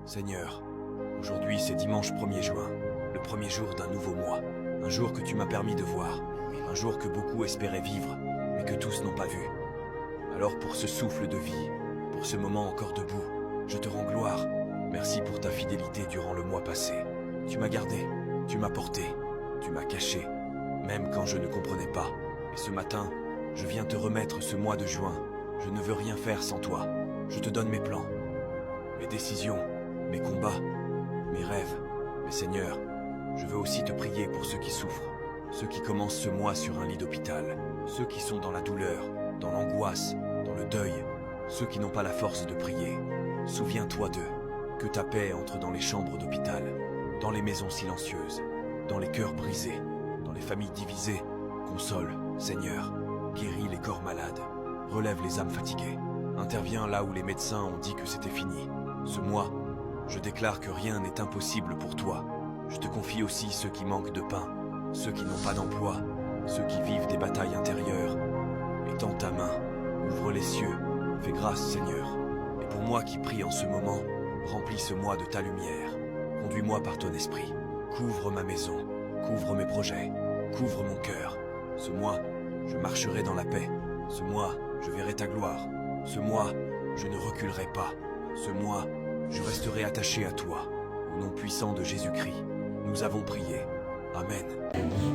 Seigneur, aujourd'hui c'est dimanche 1er juin, le premier jour d'un nouveau mois, un jour que tu m'as permis de voir, un jour que beaucoup espéraient vivre, mais que tous n'ont pas vu. Alors pour ce souffle de vie, pour ce moment encore debout, je te rends gloire. Merci pour ta fidélité durant le mois passé. Tu m'as gardé, tu m'as porté, tu m'as caché, même quand je ne comprenais pas. Et ce matin, je viens te remettre ce mois de juin. Je ne veux rien faire sans toi. Je te donne mes plans, mes décisions, mes combats, mes rêves. Mais Seigneur, je veux aussi te prier pour ceux qui souffrent, ceux qui commencent ce mois sur un lit d'hôpital, ceux qui sont dans la douleur, dans l'angoisse, dans le deuil, ceux qui n'ont pas la force de prier. Souviens-toi d'eux, que ta paix entre dans les chambres d'hôpital, dans les maisons silencieuses, dans les cœurs brisés, dans les familles divisées. Console, Seigneur, guéris les corps malades, relève les âmes fatiguées, interviens là où les médecins ont dit que c'était fini. Ce mois, je déclare que rien n'est impossible pour toi. Je te confie aussi ceux qui manquent de pain, ceux qui n'ont pas d'emploi, ceux qui vivent des batailles intérieures. Étends ta main, ouvre les cieux, fais grâce Seigneur. Et pour moi qui prie en ce moment, remplis ce mois de ta lumière. Conduis-moi par ton esprit, couvre ma maison, couvre mes projets, couvre mon cœur. Ce mois, je marcherai dans la paix. Ce mois, je verrai ta gloire. Ce mois, je ne reculerai pas. Ce mois, je resterai attaché à toi. Au nom puissant de Jésus-Christ, nous avons prié. Amen.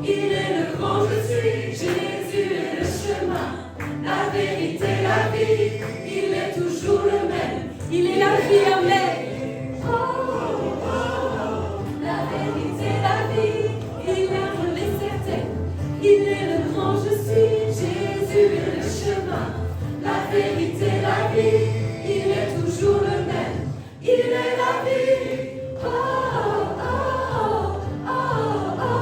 Il est le grand je suis, Jésus est le chemin, la vérité, la vie, il est toujours le même, il est la vie, amen. Oh, oh, oh, la vérité, la vie, il est certain, il est le grand je suis, Jésus est le chemin, la vérité, la vie, il est toujours le même, il est la vie. Oh, oh, oh, oh, oh,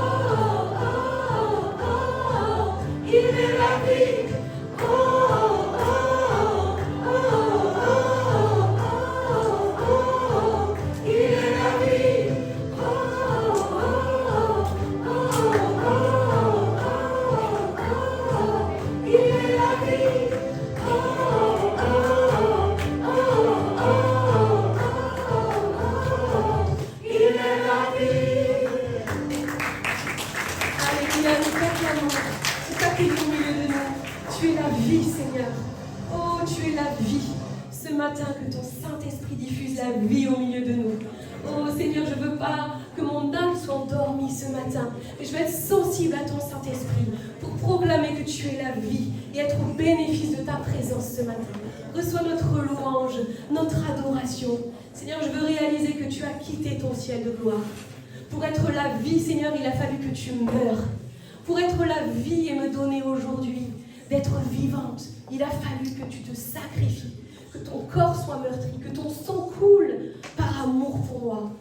oh, oh, il est la vie. Oh, oh, oh, oh, oh, oh, il est la vie. Oh, oh, oh, oh, il est la vie. Oh, oh, il est la vie. Alléluia, nous t'acclamons. C'est toi qui es au milieu de nous. Tu es la vie, Seigneur. Oh, tu es la vie. Ce matin, que ton Saint-Esprit diffuse la vie au milieu de nous. Oh, Seigneur, je ne veux pas que mon âme soit endormie ce matin. Mais je veux être sensible à ton Saint-Esprit pour proclamer que tu es la vie et être au bénéfice de ta présence ce matin. Reçois notre louange, notre adoration. Seigneur, je veux réaliser que tu as quitté ton ciel de gloire. Pour être la vie, Seigneur, il a fallu que tu meures. Pour être la vie et me donner aujourd'hui d'être vivante, il a fallu que tu te sacrifies, que ton corps soit meurtri, que ton sang coule par amour pour moi.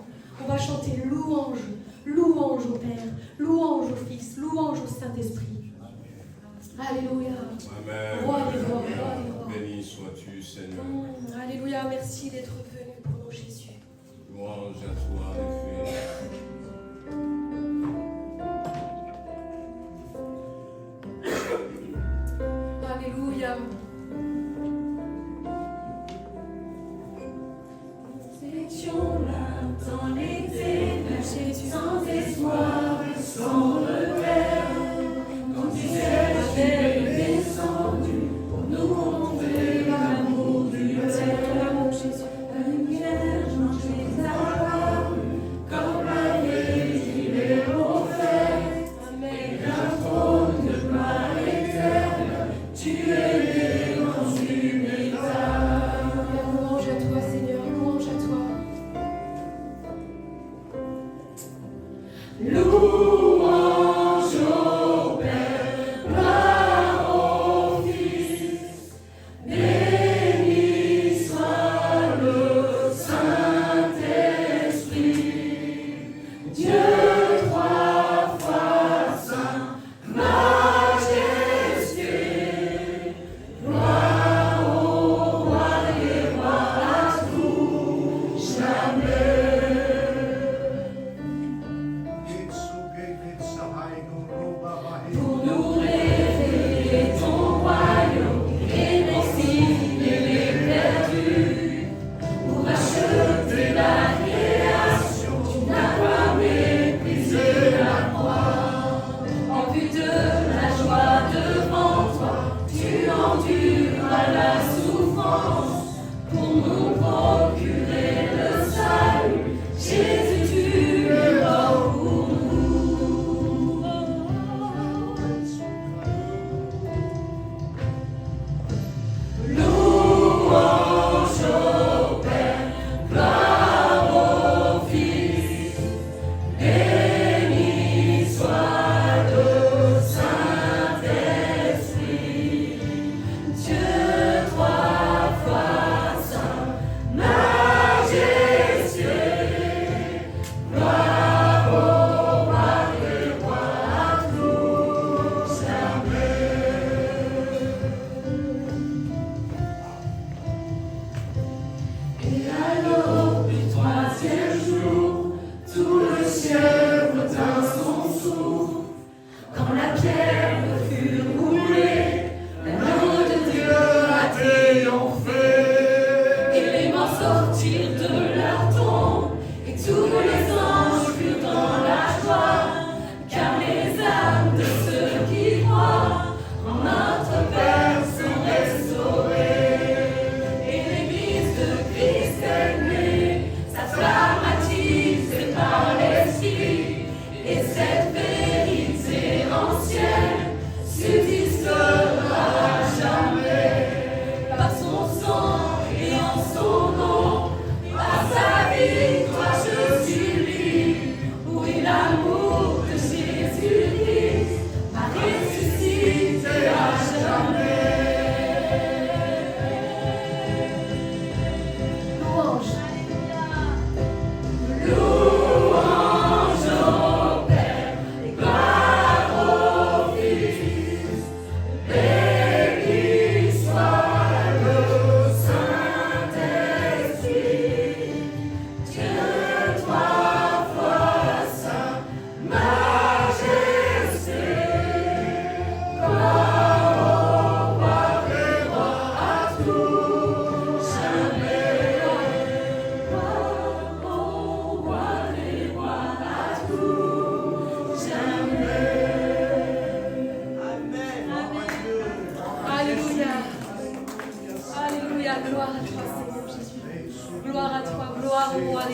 On va chanter louange, louange au Père, louange au Fils, louange au Saint-Esprit. Alléluia. Amen. Roi des rois, roi des rois. Béni sois-tu, Seigneur. Alléluia, merci d'être venu pour nous, Jésus. Louange à toi, en effet. Alléluia. Nous étions là dans les ténèbres, sans espoir, sans repère. Quand du ciel tu es descendu pour nous montrer l'amour du Père. La lumière changée apparue, comme la vérité est offerte. Et d'un trône de gloire éternelle, tu es né dans une étale. Louange à toi, Seigneur, louange à toi. Louange au Père, gloire au Fils, béni soit le Saint-Esprit, Dieu trois fois saint, majesté, gloire au roi des rois, à tout jamais. Pour nous révéler ton royaume, réconcilier les perdus, pour acheter la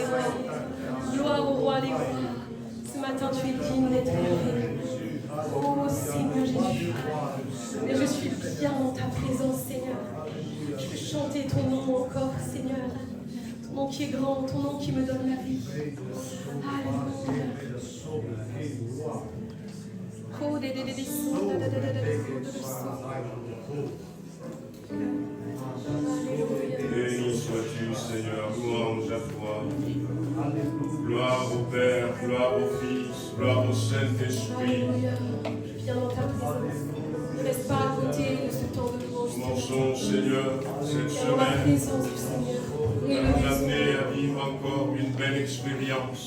rois des rois. Gloire au roi des rois. Ce matin, tu es digne d'être élevé. Oh Seigneur Jésus. Et je suis bien dans ta présence, Seigneur. Je veux chanter ton nom encore, Seigneur. Ton nom qui est grand, ton nom qui me donne la vie. Alléluia. Oh, des sons, Béni sois-tu, Seigneur, louange à toi. Gloire au Père, gloire au Fils, gloire au Saint-Esprit. Alléluia. Je viens dans ta présence. Ne reste pas à côté de ce temps de louange. Commençons, Seigneur, cette Viens dans la semaine présence du Seigneur. à nous amener à vivre encore une belle expérience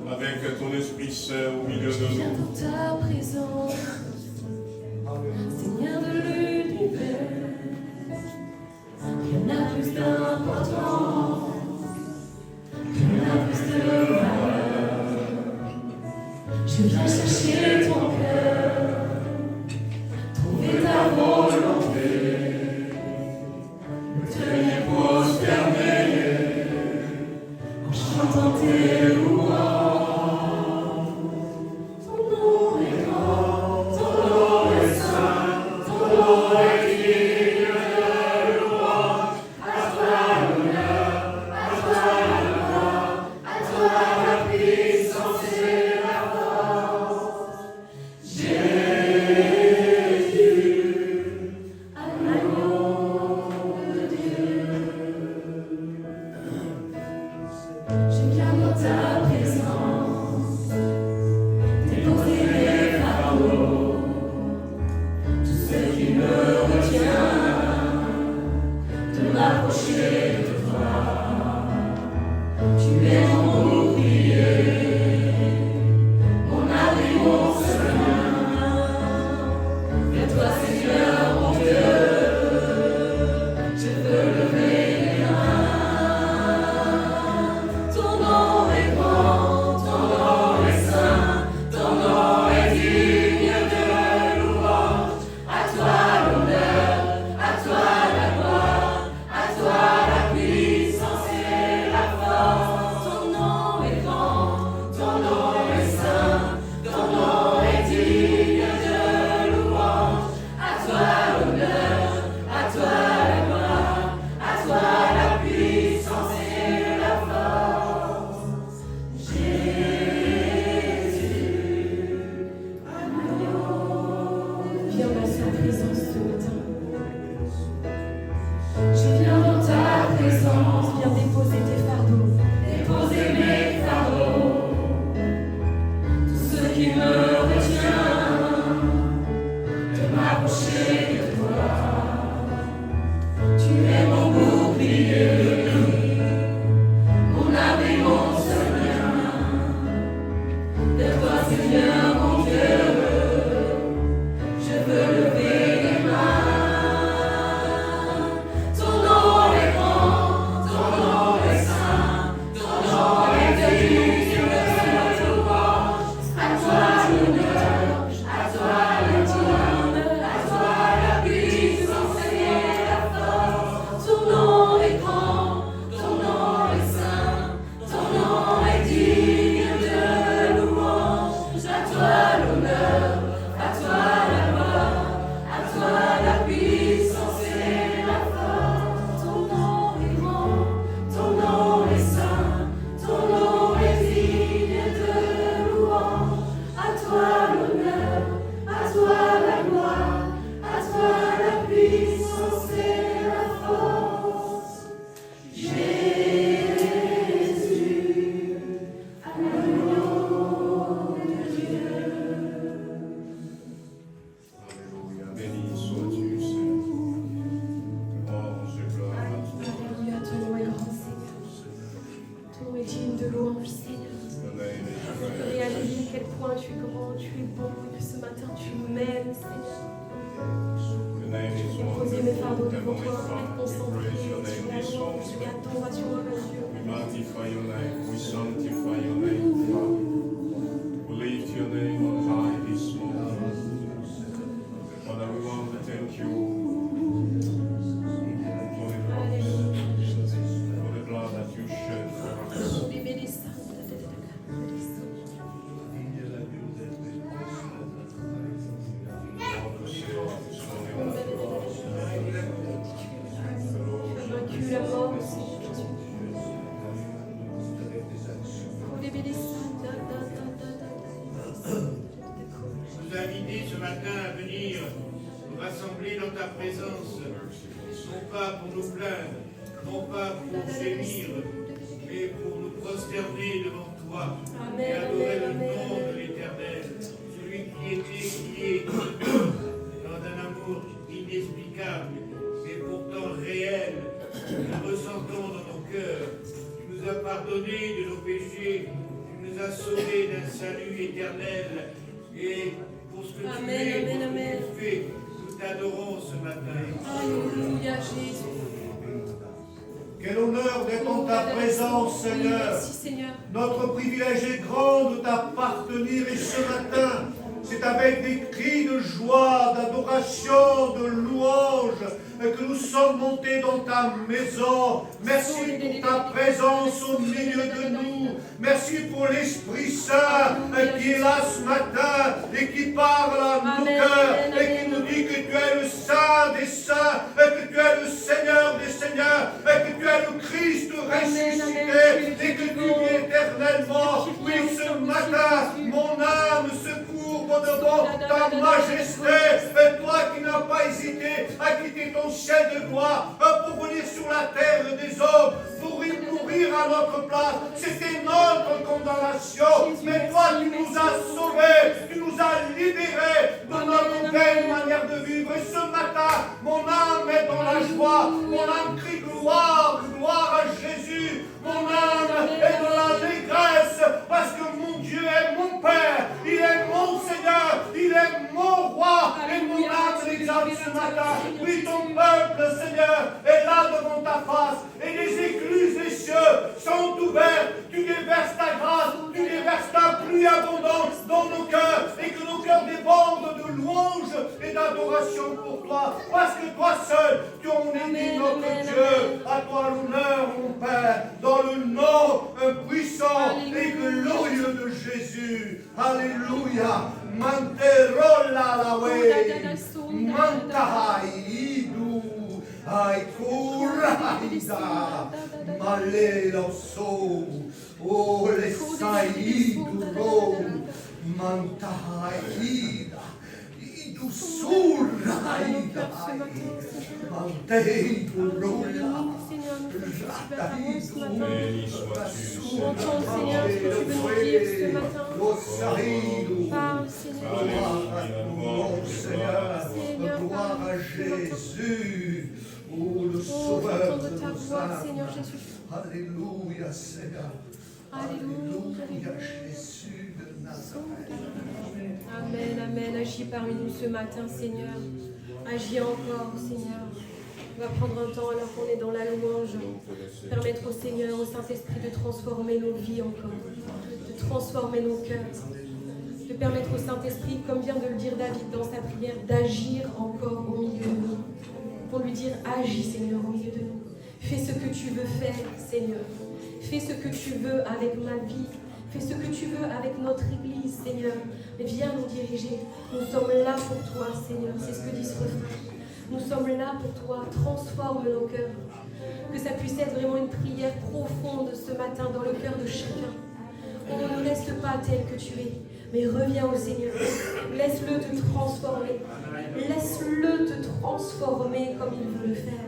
avec ton Esprit Saint au milieu de Viens nous. dans ta présence. Seigneur de l'univers. Rien n'a plus d'importance. Rien n'a plus de valeur. Je viens chercher ton cœur. Trouver ta volonté. Tenir pause fermée. En chantant tes louanges. Ton nom est grand, ton nom est saint, ton nom est digne de louange. À toi l'honneur, à toi la gloire, à toi la puissance et la force. Jésus, agneau de Dieu. Je viens dans ta présence, déposer mes fardeaux, tout ce qui me retient, de m'approcher de toi. Tu es mon bouclier, mon abri, mon seul lien. Vers toi, Seigneur, mon Dieu, je veux lever les mains. Ton nom est grand, ton nom est saint, ton nom est digne de louange. À toi l'honneur, à toi la gloire, à toi la puissance et la force. Ton nom est grand, ton nom est saint, ton nom est digne de louange. À toi l'honneur, à toi la gloire, à toi la puissance et la force. Jésus, agneau. Viens dans sa présence ce matin. Je viens dans ta présence, viens déposer tes fardeaux, déposer mes fardeaux, tout ce qui me retient, de m'approcher de toi. Tu es mon bouclier, mon abri, mon seul lien. Vers toi, Seigneur, mon Dieu, je veux lever les mains. Ton nom est grand, ton nom est saint, ton nom est digne de louange. À toi l'honneur, à toi le digne, à toi la puissance et la force. Ton nom est grand, ton nom est saint, ton nom est digne de louange. À toi l'honneur, à toi la gloire, à toi la puissance et la force. Ton nom est grand, ton nom est saint, ton nom est digne de louange. À toi l'honneur, à toi la gloire, à toi la puissance et la force. Jésus, agneau de Dieu. Alléluia. Béni sois-tu, Seigneur. Louange et gloire à toi. Alléluia, ton nom est grand, Seigneur. Ton nom est digne de louange, Seigneur. Ton nom est De réaliser à quel point tu es grand, tu es bon, et que ce matin tu m'aimes, Seigneur. J'ai posé mes fardeaux devant toi, être concentré sur la louange et l'adoration de mon Dieu. We magnify your name, we sanctify your name, Father. We lift your name on high this morning. Father, we want to thank you for the blood that you shed for us. nous inviter ce matin à venir nous rassembler dans ta présence, non pas pour nous plaindre, non pas pour gémir, mais pour nous prosterner devant toi et adorer le nom de l'Éternel, celui qui était, qui est, dans un amour inexplicable, mais pourtant réel, que nous ressentons dans nos cœurs. Tu nous as pardonné de nos péchés, tu nous as sauvés d'un salut éternel, et pour ce que tu es, pour ce que tu fais, nous t'adorons ce matin. Alléluia, Jésus. Quel honneur d'être en ta présence, Seigneur. Merci, Seigneur. Notre privilège est grand de t'appartenir et ce matin, c'est avec des cris de joie, d'adoration, de louange que nous sommes montés dans ta maison. Merci pour ta présence au milieu de nous. Merci pour l'Esprit Saint qui est là ce matin et qui parle à nos cœurs et qui nous dit que tu es le Saint des Saints, que tu es le Seigneur des Seigneurs, que tu es le Christ ressuscité et que tu vis éternellement. Oui, ce matin, mon âme se courbe devant ta majesté. Et toi qui n'as pas hésité à quitter ton ciel de gloire pour venir sur la terre des hommes, pour y mourir à notre place. C'était notre condamnation. Mais toi, tu nous as sauvés, tu nous as libérés de notre belle manière de vivre. Et ce matin, mon âme est dans la joie. Mon âme crie gloire, gloire à Jésus. Mon âme est dans la dégresse parce que mon Dieu est mon Père. Il est mon Seigneur. Il est mon roi. Et mon âme l'exalte ce matin. Oui, ton peuple, Seigneur, est là devant ta face. Et les écluses des cieux sont ouvertes. Tu déverses ta grâce. Tu déverses ta pluie abondante dans nos cœurs. Et que nos cœurs débordent de louanges et d'adoration pour toi. Parce que toi seul, tu en es notre Dieu. À toi l'honneur, mon Père, dans le nom puissant et glorieux de Jésus. Alléluia. Manterola la way. Mantahaidu. Aikuraida. Malela so. Oh, le saidu ro. Mantahaida. Idu suraida. Manteidu rola. Béni sois-tu, Nous entendons, Seigneur, ce que tu veux nous dire ce matin. Parle, Seigneur. Gloire à Jésus, le Sauveur de nos âmes. Seigneur Jésus. Alléluia, Seigneur. Alléluia, Jésus de Nazareth. Amen, amen. Agis parmi nous ce matin, Seigneur. Agis encore, Seigneur. On va prendre un temps alors qu'on est dans la louange. Permettre au Seigneur, au Saint-Esprit de transformer nos vies encore. De transformer nos cœurs. De permettre au Saint-Esprit, comme vient de le dire David dans sa prière, d'agir encore au milieu de nous. Pour lui dire, agis Seigneur au milieu de nous. Fais ce que tu veux faire, Seigneur. Fais ce que tu veux avec ma vie. Fais ce que tu veux avec notre Église, Seigneur. Mais viens nous diriger. Nous sommes là pour toi, Seigneur. C'est ce que dit ce refrain. Nous sommes là pour toi. Transforme nos cœurs. Que ça puisse être vraiment une prière profonde ce matin dans le cœur de chacun. On ne nous laisse pas tel que tu es, mais reviens au Seigneur. Laisse-le te transformer. Laisse-le te transformer comme il veut le faire.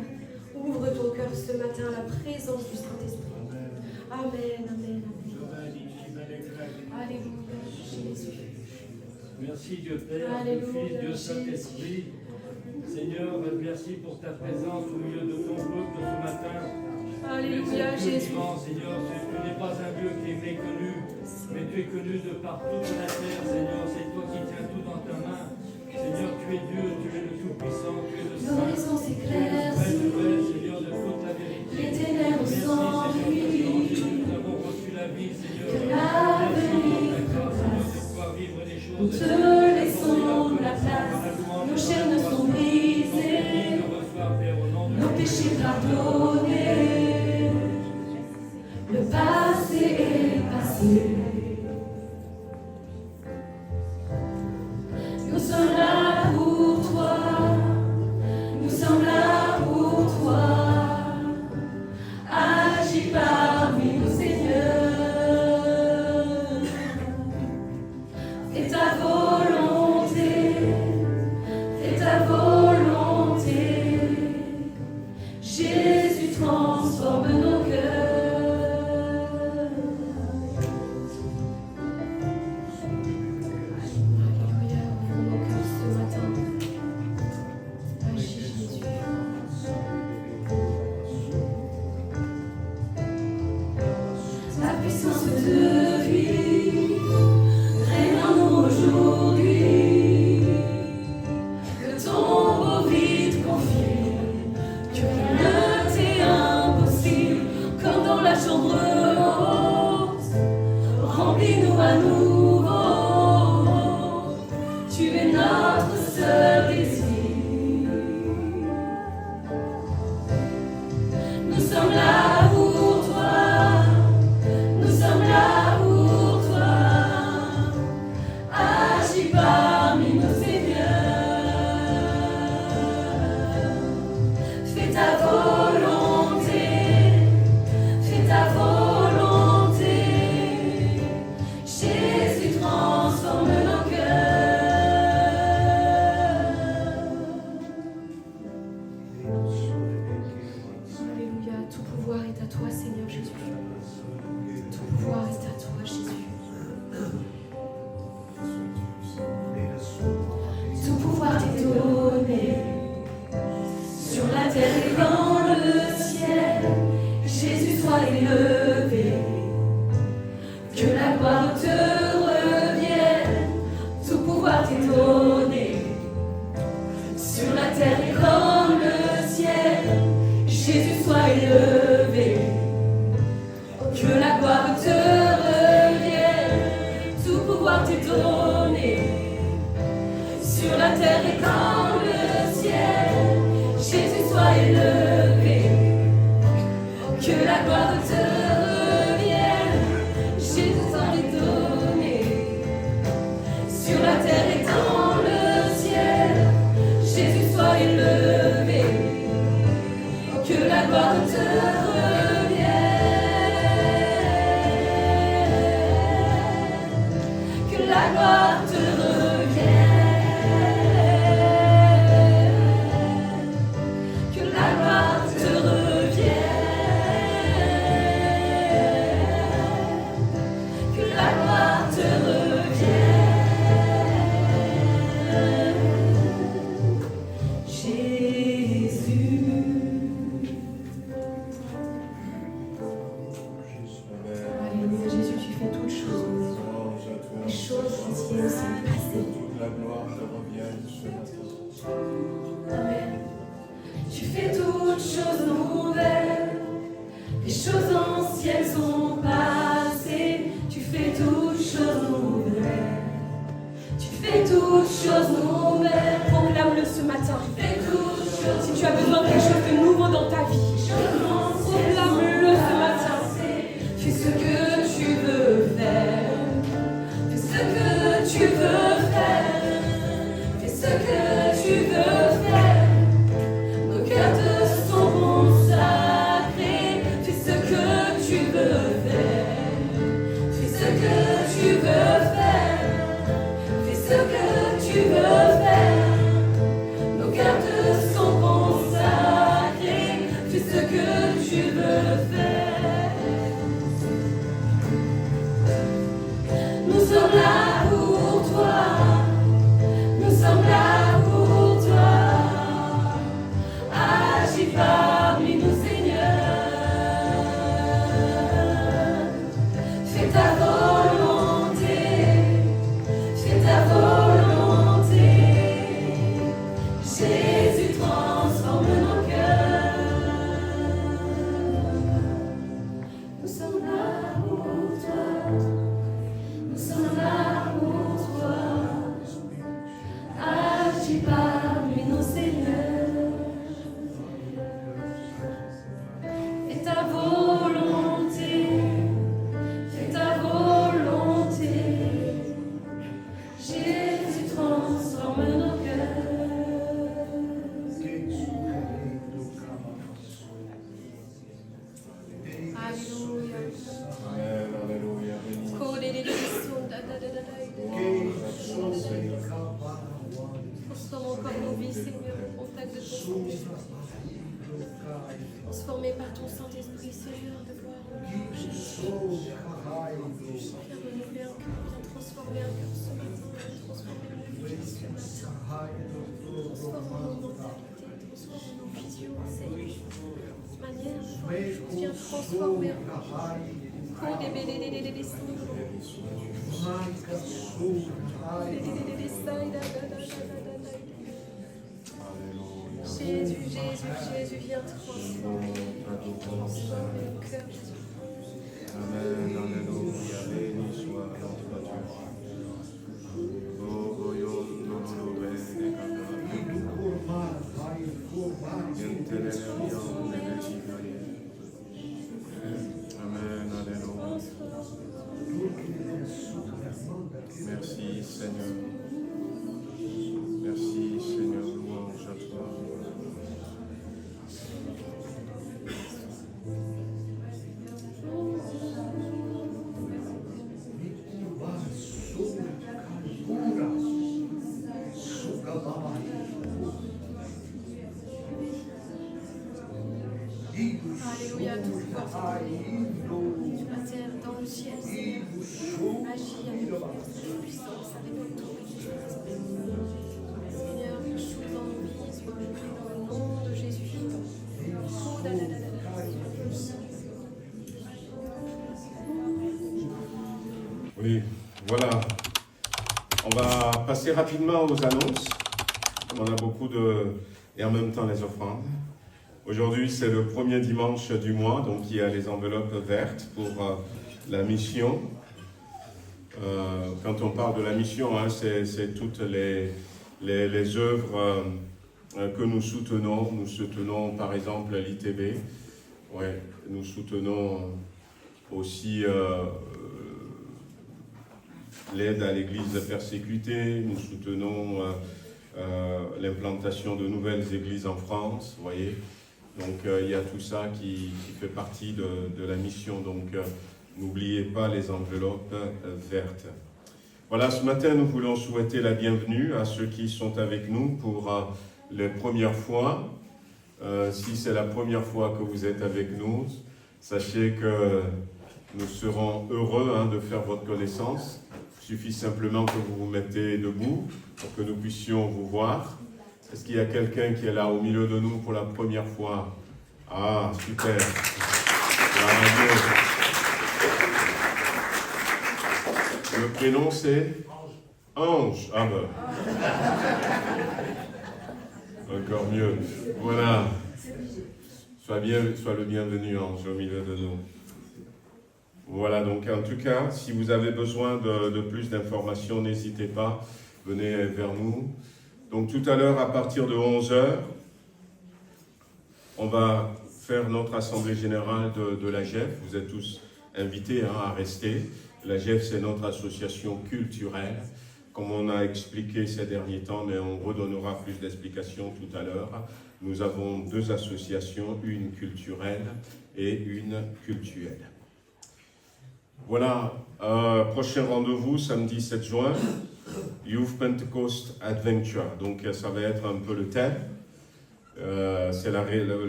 Ouvre ton cœur ce matin à la présence du Saint-Esprit. Amen, amen, amen. Alléluia, Jésus. Merci Dieu Père, Alléluia, Dieu Fils, Dieu Jésus. Saint-Esprit. Seigneur, merci pour ta présence au milieu de ton peuple ce matin. Alléluia, Dieu Jésus. vivant, Seigneur, tu n'es pas un Dieu qui est méconnu, mais tu es connu de par toute la terre, Seigneur. C'est toi qui tiens tout dans ta main. Seigneur, tu es Dieu, tu es le Tout-Puissant, tu es le Saint. L'horizon Tu es s'éclaire, le vrai, Seigneur, de toute la vérité. les ténèbres Merci, s'enfuient. Seigneur, nous avons reçu la vie, Seigneur. Que l'avenir Merci pour ta grâce, Seigneur, de pouvoir vivre les choses. Nous te laissons la place, nos chaînes sont brisées, nos péchés pardonnés, le passé est passé. Nous sommes là pour toi, nous sommes là pour toi. Agis parmi nous, Seigneur. source de vie, règne en nous aujourd'hui. Que ton beau vide confirme que rien ne t'est impossible, comme dans la chambre haute. Remplis-nous à nouveau, tu es notre seul désir. Nous sommes là pour toi, nous sommes là pour toi. Agis parmi nous, Seigneur. Fais ta volonté, fais ta volonté. Jésus transforme nos cœurs. Alléluia, tout pouvoir est à toi, Seigneur Jésus. Tout pouvoir est à toi, Jésus. Tout pouvoir t'est donné sur la terre et dans le ciel. Jésus soit élevé, que la gloire te revienne. Tout pouvoir t'est donné sur la terre et dans le ciel. Jésus soit élevé, que la gloire te revienne. Tout pouvoir t'est donné sur la terre et dans le ciel. Jésus soit élevé, que la gloire te revienne. Jésus soit donné sur la terre et dans le ciel. Jésus soit élevé, que la gloire te revienne. Que la gloire te revienne. Que la gloire te revienne. Que la gloire te revienne. Jésus. Alléluia, Jésus, tu fais toutes choses. Les choses anciennes sont passées. Toute la gloire te revienne ce matin. Amen. Tu fais toutes choses nouvelles. Les choses anciennes sont passées. Tu fais toutes choses nouvelles. Tu fais toutes choses nouvelles. Proclame-le ce matin. Tu fais toutes choses. Si tu as besoin de quelque chose de nouveau dans ta vie, proclame-le ce matin. Fais ce que tu veux faire. Fais ce que tu veux faire. Fais ce que tu veux faire. Nos cœurs te sont consacrés. Fais ce que tu veux faire. Fais ce que tu veux faire. Fais ce que tu veux faire. Nos cœurs te sont consacrés. Fais ce que tu veux faire. Nous sommes là pour toi. Nous sommes là pour toi. Agis parmi nous, Seigneur. Fais ta volonté. Fais ta volonté. Jésus transforme nos cœurs. Nous sommes là pour toi. Nous sommes là pour toi. Agis parmi nous, Seigneur. Fais ta volonté. Fais ta volonté. Jésus transforme nos cœurs. Alléluia. Amen, alléluia, béni. Transforme encore nos vies, Seigneur, au contact de ton Saint-Esprit. Transformé par ton Saint-Esprit, Seigneur, de gloire en gloire. Viens renouveler un cœur, viens transformer un cœur ce matin, viens transformer nos vies ce matin. Transforme nos mentalités, transforme nos visions, Seigneur. De manière, viens transformer. Jésus, Jésus, Jésus, viens transformer le cœur, Jésus. Amen, alléluia, béni soit notre Dieu. Oh, voyons, nous louer, Amen, alléluia. Merci Seigneur. Merci Seigneur, louange à toi. Alléluia, tout pouvoir sur la terre, dans le ciel, Seigneur. Agis avec toute puissance, avec autorité. Seigneur, une chose dans nos vies soit prise dans le nom de Jésus. Oh, da, da, da, da, da. Oui, voilà. On va passer rapidement aux annonces. On a beaucoup et en même temps les offrandes. Aujourd'hui, c'est le premier dimanche du mois, donc il y a les enveloppes vertes pour la mission. Quand on parle de la mission, hein, c'est toutes les œuvres que nous soutenons. Nous soutenons par exemple l'ITB. Ouais, nous soutenons aussi l'aide à l'Église persécutée. Nous soutenons l'implantation de nouvelles églises en France, vous voyez. Donc il y a tout ça qui fait partie de la mission. Donc n'oubliez pas les enveloppes vertes. Voilà, ce matin, nous voulons souhaiter la bienvenue à ceux qui sont avec nous pour les premières fois. Si c'est la première fois que vous êtes avec nous, sachez que nous serons heureux de faire votre connaissance. Il suffit simplement que vous vous mettez debout pour que nous puissions vous voir. Est-ce qu'il y a quelqu'un qui est là au milieu de nous pour la première fois? Ah, super. Le prénom c'est Ange. Ah ben. Encore mieux. Voilà. Sois le bienvenu, Ange, au milieu de nous. Voilà, donc en tout cas, si vous avez besoin de plus d'informations, n'hésitez pas, venez vers nous. Donc tout à l'heure, à partir de 11h, on va faire notre assemblée générale de la GEF. Vous êtes tous invités à rester. La GEF, c'est notre association culturelle, comme on a expliqué ces derniers temps, mais on redonnera plus d'explications tout à l'heure. Nous avons deux associations, une culturelle et une cultuelle. Voilà, prochain rendez-vous, samedi 7 juin. Youth Pentecost Adventure, donc ça va être un peu le thème. C'est la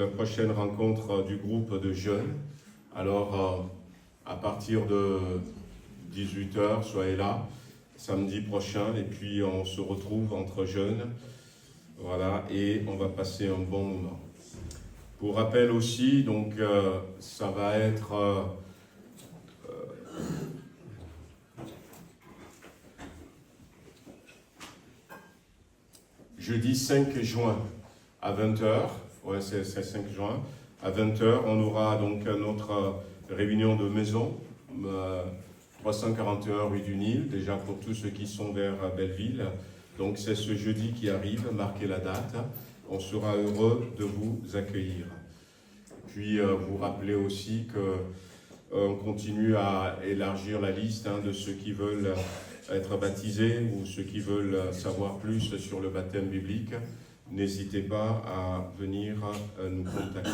prochaine rencontre du groupe de jeunes. Alors, à partir de 18h, soyez là, samedi prochain, et puis on se retrouve entre jeunes. Voilà, et on va passer un bon moment. Pour rappel aussi, donc ça va être... jeudi 5 juin à 20h, ouais c'est 5 juin, à 20h, on aura donc notre réunion de maison, 341 rue du Nil, déjà pour tous ceux qui sont vers Belleville. Donc c'est ce jeudi qui arrive, marquez la date, on sera heureux de vous accueillir. Puis vous rappelez aussi qu'on continue à élargir la liste de ceux qui veulent être baptisés ou ceux qui veulent savoir plus sur le baptême biblique, n'hésitez pas à venir nous contacter.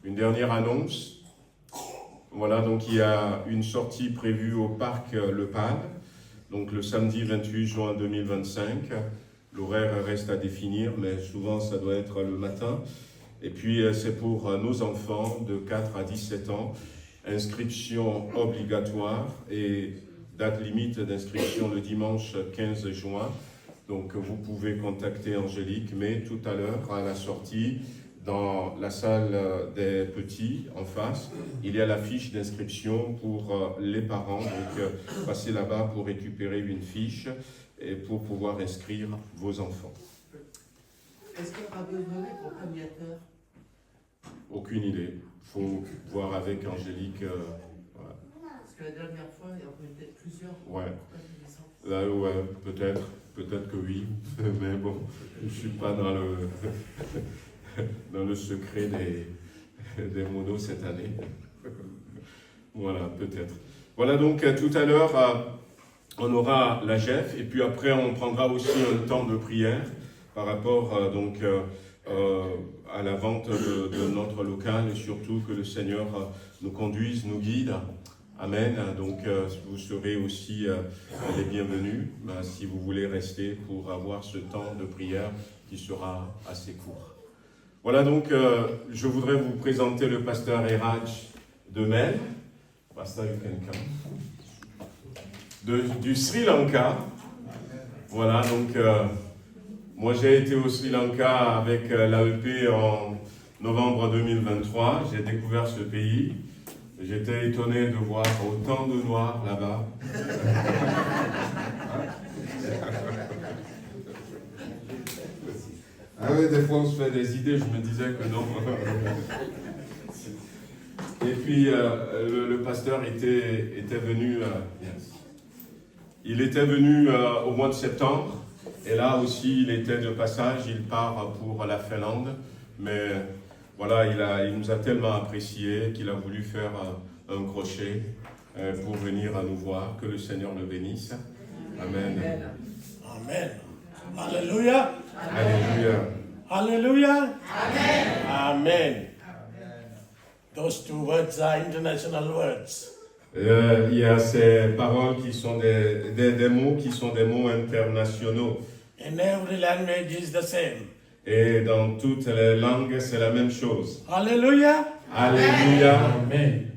Une dernière annonce, voilà, donc il y a une sortie prévue au parc Le Pan, donc le samedi 28 juin 2025. L'horaire reste à définir, mais souvent ça doit être le matin. Et puis c'est pour nos enfants de 4 à 17 ans, inscription obligatoire et date limite d'inscription le dimanche 15 juin. Donc vous pouvez contacter Angélique, mais tout à l'heure à la sortie, dans la salle des petits, en face, il y a la fiche d'inscription pour les parents. Donc, passez là-bas pour récupérer une fiche et pour pouvoir inscrire vos enfants. Est-ce qu'il y aura besoin d'accompagnateurs? Aucune idée. Il faut voir avec Angélique. Voilà. Parce que la dernière fois, il y en avait peut-être plusieurs. Ouais. Là, ouais, peut-être que oui. Mais bon, je ne suis pas dans le secret des monos cette année. Voilà, peut-être. Voilà, donc tout à l'heure, on aura la GEF, et puis après, on prendra aussi un temps de prière par rapport à la vente de notre local, et surtout que le Seigneur nous conduise, nous guide. Amen. Donc vous serez aussi les bienvenus si vous voulez rester pour avoir ce temps de prière qui sera assez court. Voilà, donc je voudrais vous présenter le pasteur Eraj de Mel, pasteur du Sri Lanka. Voilà, donc moi j'ai été au Sri Lanka avec l'AEP en novembre 2023. J'ai découvert ce pays. J'étais étonné de voir autant de noirs là-bas. Ah oui, des fois on se fait des idées, je me disais que non. Et puis le pasteur était venu, il était venu au mois de septembre, et là aussi il était de passage, il part pour la Finlande, mais voilà, il nous a tellement appréciés qu'il a voulu faire un crochet pour venir à nous voir. Que le Seigneur le bénisse. Amen. Amen. Alléluia. Alléluia. Alléluia. Amen. Amen. Those two words are international words. Il y a ces paroles qui sont des mots qui sont des mots internationaux. In every language is the same. Et dans toutes les langues, c'est la même chose. Hallelujah. Alléluia. Amen.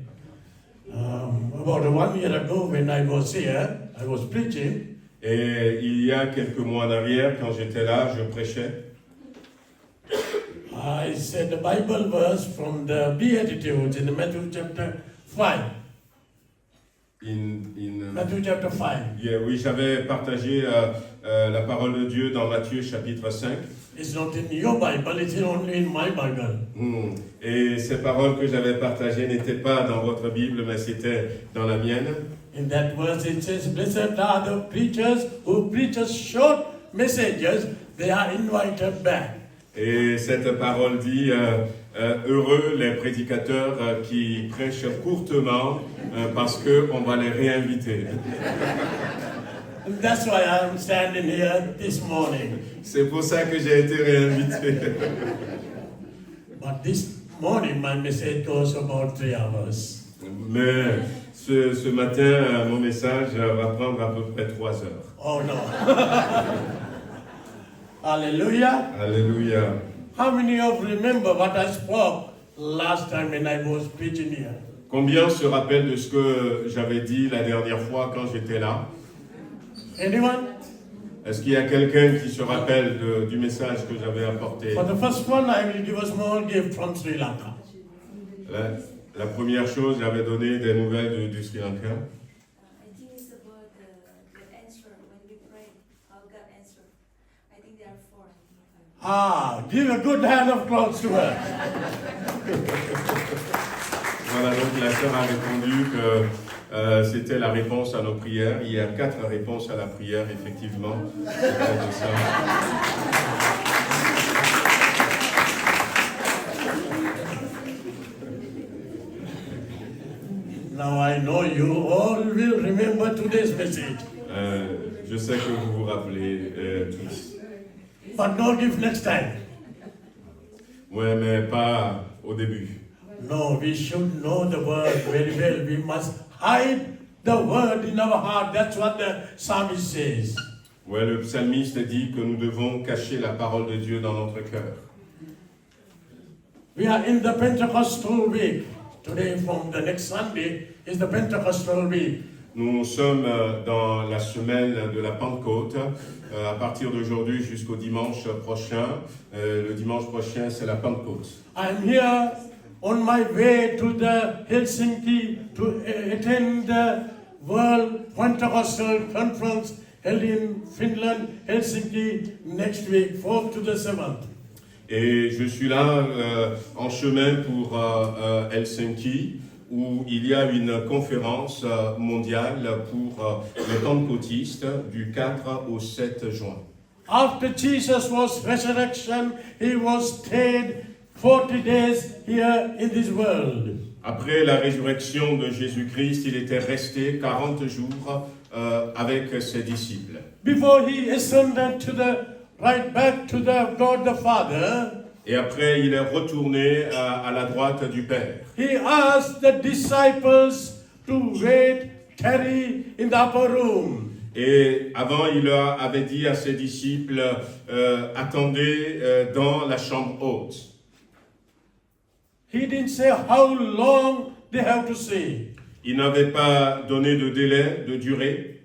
About 1 year ago, when I was here, I was preaching. Et il y a quelques mois en arrière, quand j'étais là, je prêchais. I said the Bible verse from the Beatitudes in Matthew chapter 5. Matthew chapter 5. Yeah, oui, j'avais partagé la parole de Dieu dans Matthieu chapitre 5. It's not in your Bible, it's only in my Bible. Et ces paroles que j'avais partagées n'étaient pas dans votre Bible, mais c'était dans la mienne. In that verse it says, blessed are the preachers who preach short messages, they are invited back. Et cette parole dit, heureux les prédicateurs qui prêchent courtement, parce qu'on va les réinviter. And that's why I'm standing here this morning. C'est pour ça que j'ai été réinvité. But this morning my message goes about 3 hours. Mais ce matin, mon message va prendre à peu près 3 heures. Oh no. Hallelujah. Alléluia. How many of you remember what I spoke last time when I was preaching here? Combien se rappellent de ce que j'avais dit la dernière fois quand j'étais là? Anyone? Est-ce qu'il y a quelqu'un qui se rappelle du message que j'avais apporté? For the first one, I will give a small gift from Sri Lanka. La première chose, j'avais donné des nouvelles du Sri Lanka. I think it's about the answer when we pray, how God answered. I think there are 4. Ah, give a good hand of applause to her. Voilà, donc la sœur a répondu que c'était la réponse à nos prières. Il y a 4 réponses à la prière, effectivement. C'est de ça. Now I know you all will remember today's message. Je sais que vous vous rappelez tous. But no gift next time. Ouais, mais pas au début. No, we should know the word very well. We must hide the word in our heart. That's what the psalmist says. Ouais, le psalmiste dit que nous devons cacher la parole de Dieu dans notre cœur. We are in the Pentecostal week. Today, from the next Sunday, is the Pentecostal week. Nous sommes dans la semaine de la Pentecôte, à partir d'aujourd'hui jusqu'au dimanche prochain. Le dimanche prochain, c'est la Pentecôte. I'm here on my way to the Helsinki to attend the World Pentecostal Conference held in Finland, Helsinki, next week, 4th to the 7th. Et je suis là en chemin pour Helsinki, où il y a une conférence mondiale pour les pentecôtistes du 4 au 7 juin. After Jesus was resurrection, he was stayed 40 days here in this world. Après la résurrection de Jésus-Christ, il était resté 40 jours avec ses disciples. Before he ascended to the right back to the God the Father, Et après, il est retourné à la droite du Père. he asked the disciples to wait, tarry in the upper room. Et avant, il avait dit à ses disciples, attendez dans la chambre haute. He didn't say how long they have to stay. Il n'avait pas donné de délai, de durée.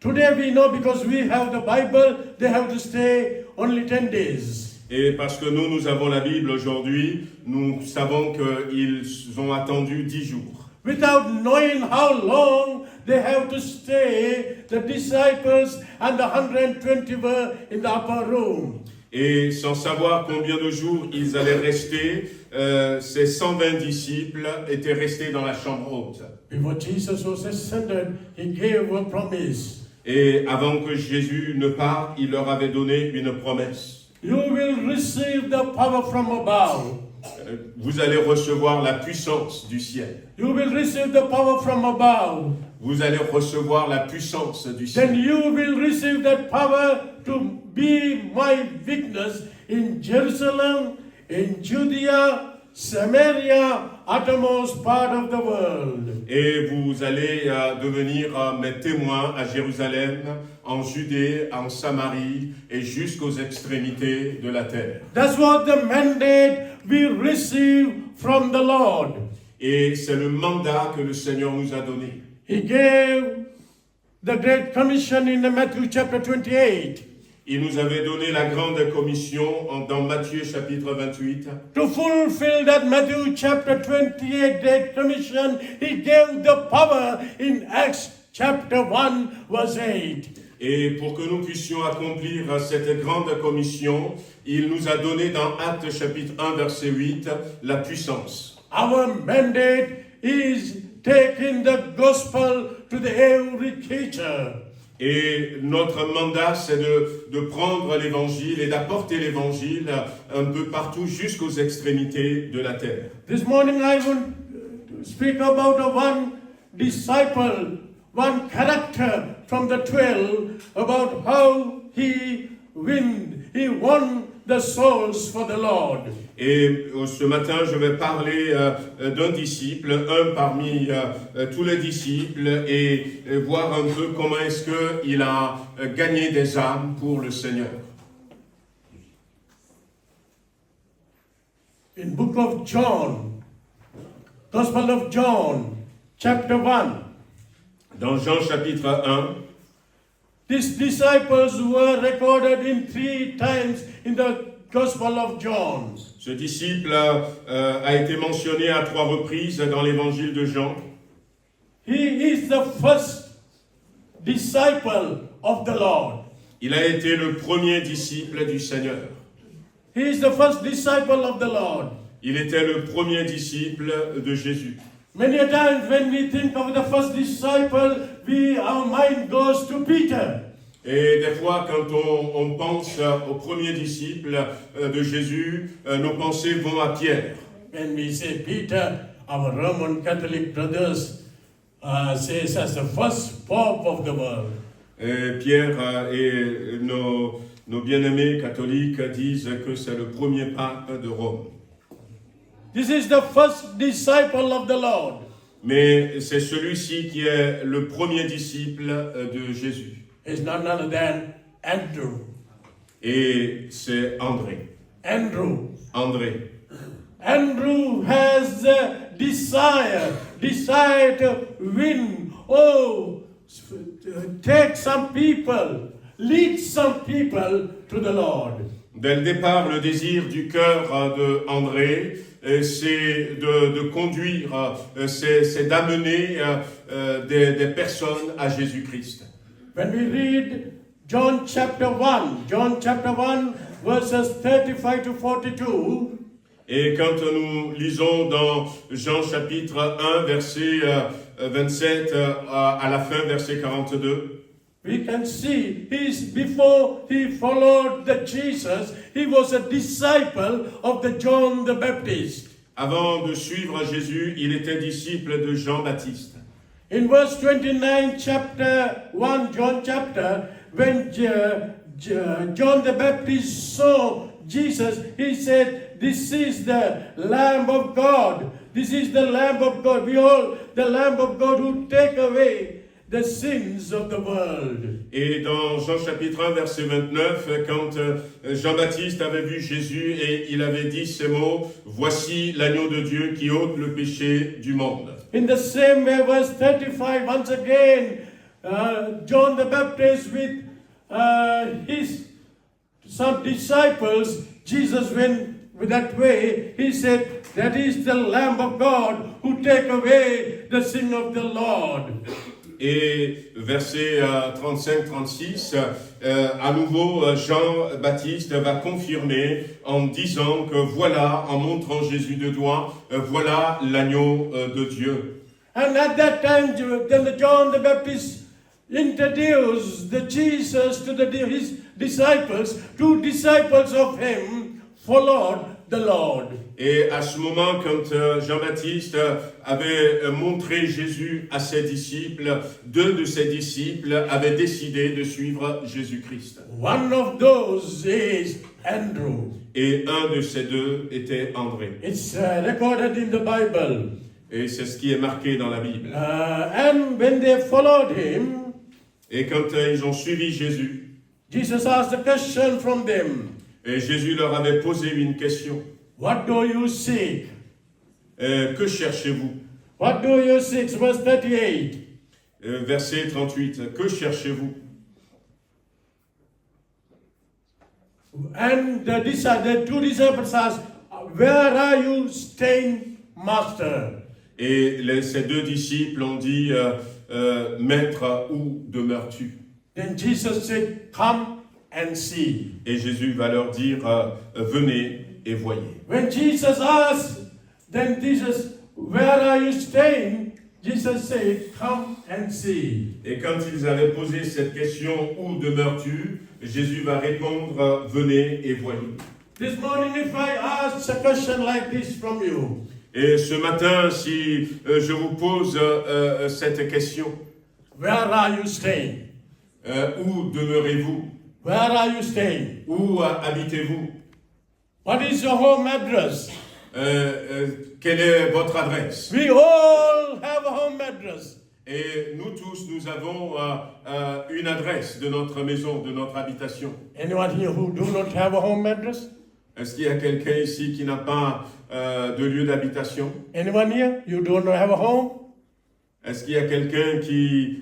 Today we know because we have the Bible, they have to stay only 10 days. Et parce que nous avons la Bible aujourd'hui, nous savons qu'ils ont attendu 10 jours. Without knowing how long they have to stay, the disciples and the 120 were in the upper room. Et sans savoir combien de jours ils allaient rester, ces 120 disciples étaient restés dans la chambre haute. Before Jesus was ascended, he gave a promise. Et avant que Jésus ne parte, il leur avait donné une promesse. You will receive the power from above. Vous allez recevoir la puissance du ciel. You will receive the power from above. Vous allez recevoir la puissance du Then ciel. you will receive that power to be my witness in Jerusalem, in Judea, Samaria, uttermost part of the world. Et vous allez devenir mes témoins à Jérusalem, en Judée, en Samarie et jusqu'aux extrémités de la terre. That's what the mandate we receive from the Lord. Et c'est le mandat que le Seigneur nous a donné. He gave the Great Commission in Matthew chapter 28. Il nous avait donné la grande commission dans Matthieu chapitre 28. To fulfill that Matthew chapter 28 Great Commission, he gave the power in Acts chapter 1 verse 8. Et pour que nous puissions accomplir cette grande commission, il nous a donné dans Actes chapitre 1 verset 8 la puissance. Our mandate is taking the gospel to the every creature. Et notre mandat, c'est de prendre l'évangile et d'apporter l'évangile un peu partout jusqu'aux extrémités de la terre. This morning I want to speak about one disciple, one character from the 12, about how he won the souls for the Lord. Et ce matin, je vais parler d'un disciple, un parmi tous les disciples, et voir un peu comment est-ce qu'il a gagné des âmes pour le Seigneur. In book of John, Gospel of John, chapter 1, Dans Jean chapitre 1, these disciples were recorded in 3 times in the Gospel of John. ce disciple a été mentionné à 3 reprises dans l'évangile de Jean. He is the first disciple of the Lord. Il a été le premier disciple du Seigneur. He is the first disciple of the Lord. Il était le premier disciple de Jésus. Many a times when we think of the first disciple, our mind goes to Peter. Et des fois, quand on pense au premier disciple de Jésus, nos pensées vont à Pierre. When we say Peter, our Roman Catholic brothers says as the first pope of the world. Et Pierre et nos bien-aimés catholiques disent que c'est le premier pape de Rome. This is the first disciple of the Lord. Mais c'est celui-ci qui est le premier disciple de Jésus. Is none other than Andrew. Et c'est André. Andrew. André. Andrew has a desire to win take some people, lead some people to the Lord. Dès le départ, le désir du cœur de André, c'est de conduire, c'est d'amener des personnes à Jésus-Christ. When we read John chapter 1, verses 35 to 42, Et quand nous lisons dans Jean chapitre 1, verset 27 à la fin, verset 42, we can see before he followed the Jesus, he was a disciple of the John the Baptist. avant de suivre Jésus, il était disciple de Jean-Baptiste. In verse 29, chapter 1, John chapter, when John the Baptist saw Jesus, he said, "This is the Lamb of God. This is the Lamb of God. Behold, the Lamb of God who take away the sins of the world." Et dans Jean chapitre 1, verset 29, quand Jean-Baptiste avait vu Jésus et il avait dit ces mots, « Voici l'agneau de Dieu qui ôte le péché du monde ». In the same way, verse 35, once again, John the Baptist with some disciples, Jesus went with that way. He said, "That is the Lamb of God who take away the sin of the Lord." Et verset 35-36, à nouveau, Jean-Baptiste va confirmer en disant que voilà, en montrant Jésus de doigt, voilà l'agneau de Dieu. And at that time, then John the Baptist introduced the Jesus to his disciples. 2 disciples of him followed the Lord. Et à ce moment, quand Jean-Baptiste avait montré Jésus à ses disciples, 2 de ses disciples avaient décidé de suivre Jésus-Christ. One of those is Andrew. Et un de ces 2 était André. It's recorded in the Bible. Et c'est ce qui est marqué dans la Bible. And when they followed him, Et quand ils ont suivi Jésus, Jesus asked a question from them. et Jésus leur avait posé une question. What do you seek? Que cherchez-vous? What do you seek? Verse 38. Verset 38. Que cherchez-vous? And the 2 disciples asked, "Where are you staying, Master?" Et ces 2 disciples ont dit, Maître, où demeures-tu? Then Jesus said, "Come and see." Et Jésus va leur dire, venez et voyez. When Jesus asked, then Jesus, "Where are you staying?" Jesus said, "Come and see." Et quand ils avaient posé cette question, où demeures-tu? Jésus va répondre, venez et voyez. This morning, if I ask a question like this from you, Et ce matin, si je vous pose cette question, where are you staying? où demeurez-vous? Where are you staying? Où habitez-vous? What is your home address? Quelle est votre adresse? We all have a home address. Et nous tous, nous avons une adresse de notre maison, de notre habitation. Anyone here who do not have a home address? Est-ce qu'il y a quelqu'un ici qui n'a pas de lieu d'habitation? Anyone here? You don't have a home? Est-ce qu'il y a quelqu'un qui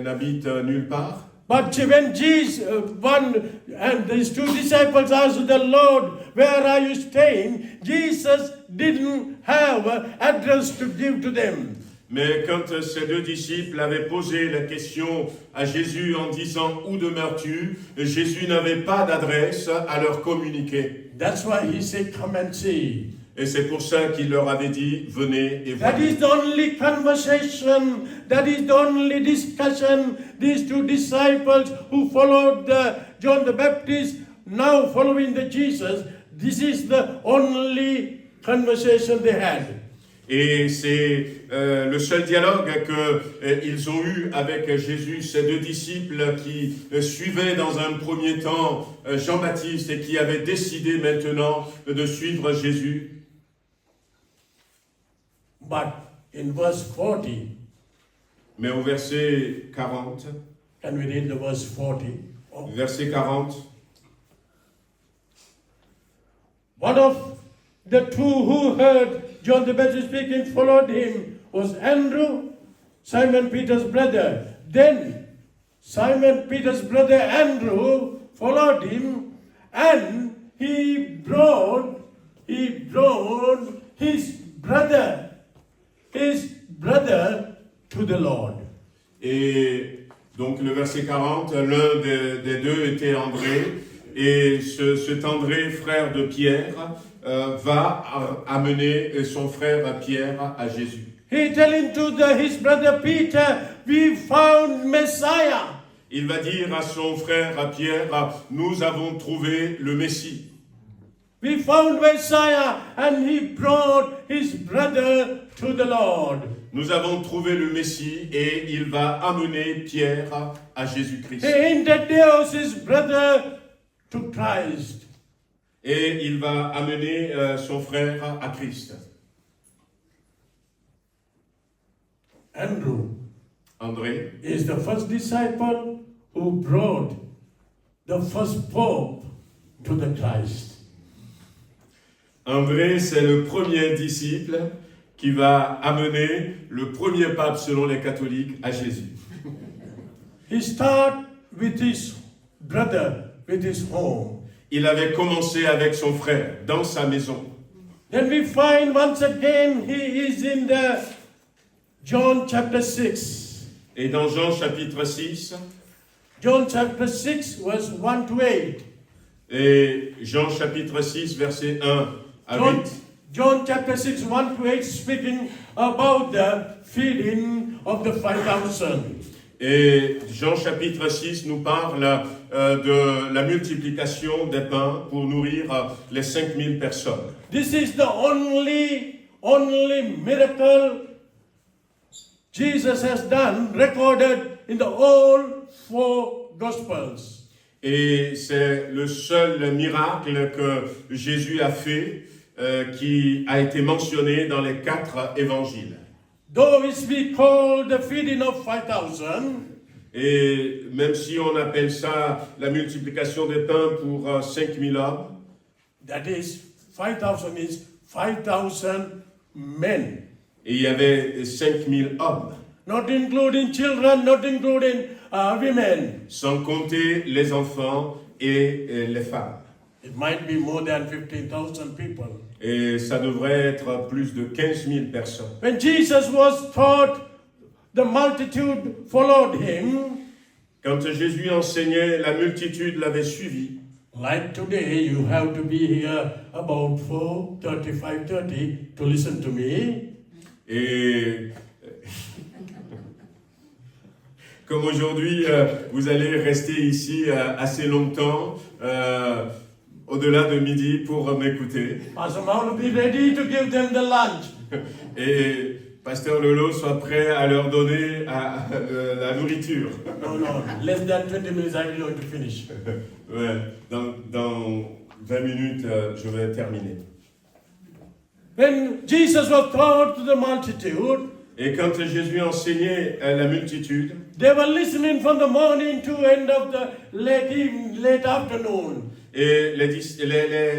n'habite nulle part? But when Jesus, and these 2 disciples asked the Lord, "Where are you staying?" Jesus didn't have an address to give to them. Mais quand ces 2 disciples avaient posé la question à Jésus en disant « Où demeures-tu ?», Jésus n'avait pas d'adresse à leur communiquer. That's why he said, "Come and see." Et c'est pour ça qu'il leur avait dit « Venez et That voyez ». is the only conversation, that is the only discussion these 2 disciples who followed John the Baptist, now following the Jesus, this is the only conversation they had. Et c'est le seul dialogue qu'ils ont eu avec Jésus, ces 2 disciples qui suivaient dans un premier temps Jean-Baptiste et qui avaient décidé maintenant de suivre Jésus. But in verse 40, Mais au verset 40, can we read the verse 40? verset 40, One of the 2 who heard John the Baptist speaking followed him was Andrew, Simon Peter's brother. Then Simon Peter's brother Andrew followed him, and he brought his brother to the Lord. Et donc le verset 40, l'un des deux était André, et cet André, frère de Pierre, va amener son frère Pierre à Jésus. He telling to his brother Peter, we found Messiah. Il va dire à son frère Pierre, nous avons trouvé le Messie. We found Messiah, and he brought his brother to the Lord. Nous avons trouvé le Messie et il va amener Pierre à Jésus-Christ. He introduced his brother to Christ. Et il va amener son frère à Christ. André is the first disciple who brought the first pope to the Christ. André, c'est le premier disciple qui va amener le premier pape selon les catholiques à Jésus. He started with his brother, with his home. Il avait commencé avec son frère, dans sa maison. Then we find once again he is in the John chapter 6. Et dans Jean chapitre 6, John chapter 6 verse 1 to 8. et Jean chapitre 6, verset 1 à 8. John chapter 6, 1 to 8, speaking about the feeding of the 5,000. Et Jean chapitre 6 nous parle de la multiplication des pains pour nourrir les 5000 personnes. This is the only miracle Jesus has done, recorded in the all 4 Gospels. Et c'est le seul miracle que Jésus a fait qui a été mentionné dans les 4 évangiles. Though it be called the feeding of 5,000, et même si on appelle ça la multiplication des pains pour 5000 hommes, that is 5,000 is 5,000 men. et il y avait 5000 hommes, Not including children, not including women. sans compter les enfants et les femmes. It might be more than 15,000 people. Et ça devrait être plus de 15 000 personnes. When Jesus was taught, the multitude followed him. Quand Jésus enseignait, la multitude l'avait suivi. Like today, you have to be here about 4:30, 5:30 to listen to me. Et comme aujourd'hui, vous allez rester ici assez longtemps, au-delà de midi, pour m'écouter. Pastor Maul be ready to give them the lunch. Et Pasteur Lolo soit prêt à leur donner la nourriture. No, less than 20 minutes I will going to finish. Ouais, dans 20 minutes, je vais terminer. When Jesus was taught to the multitude, et quand Jésus enseignait à la multitude, they were listening from the morning to end of the late afternoon. Et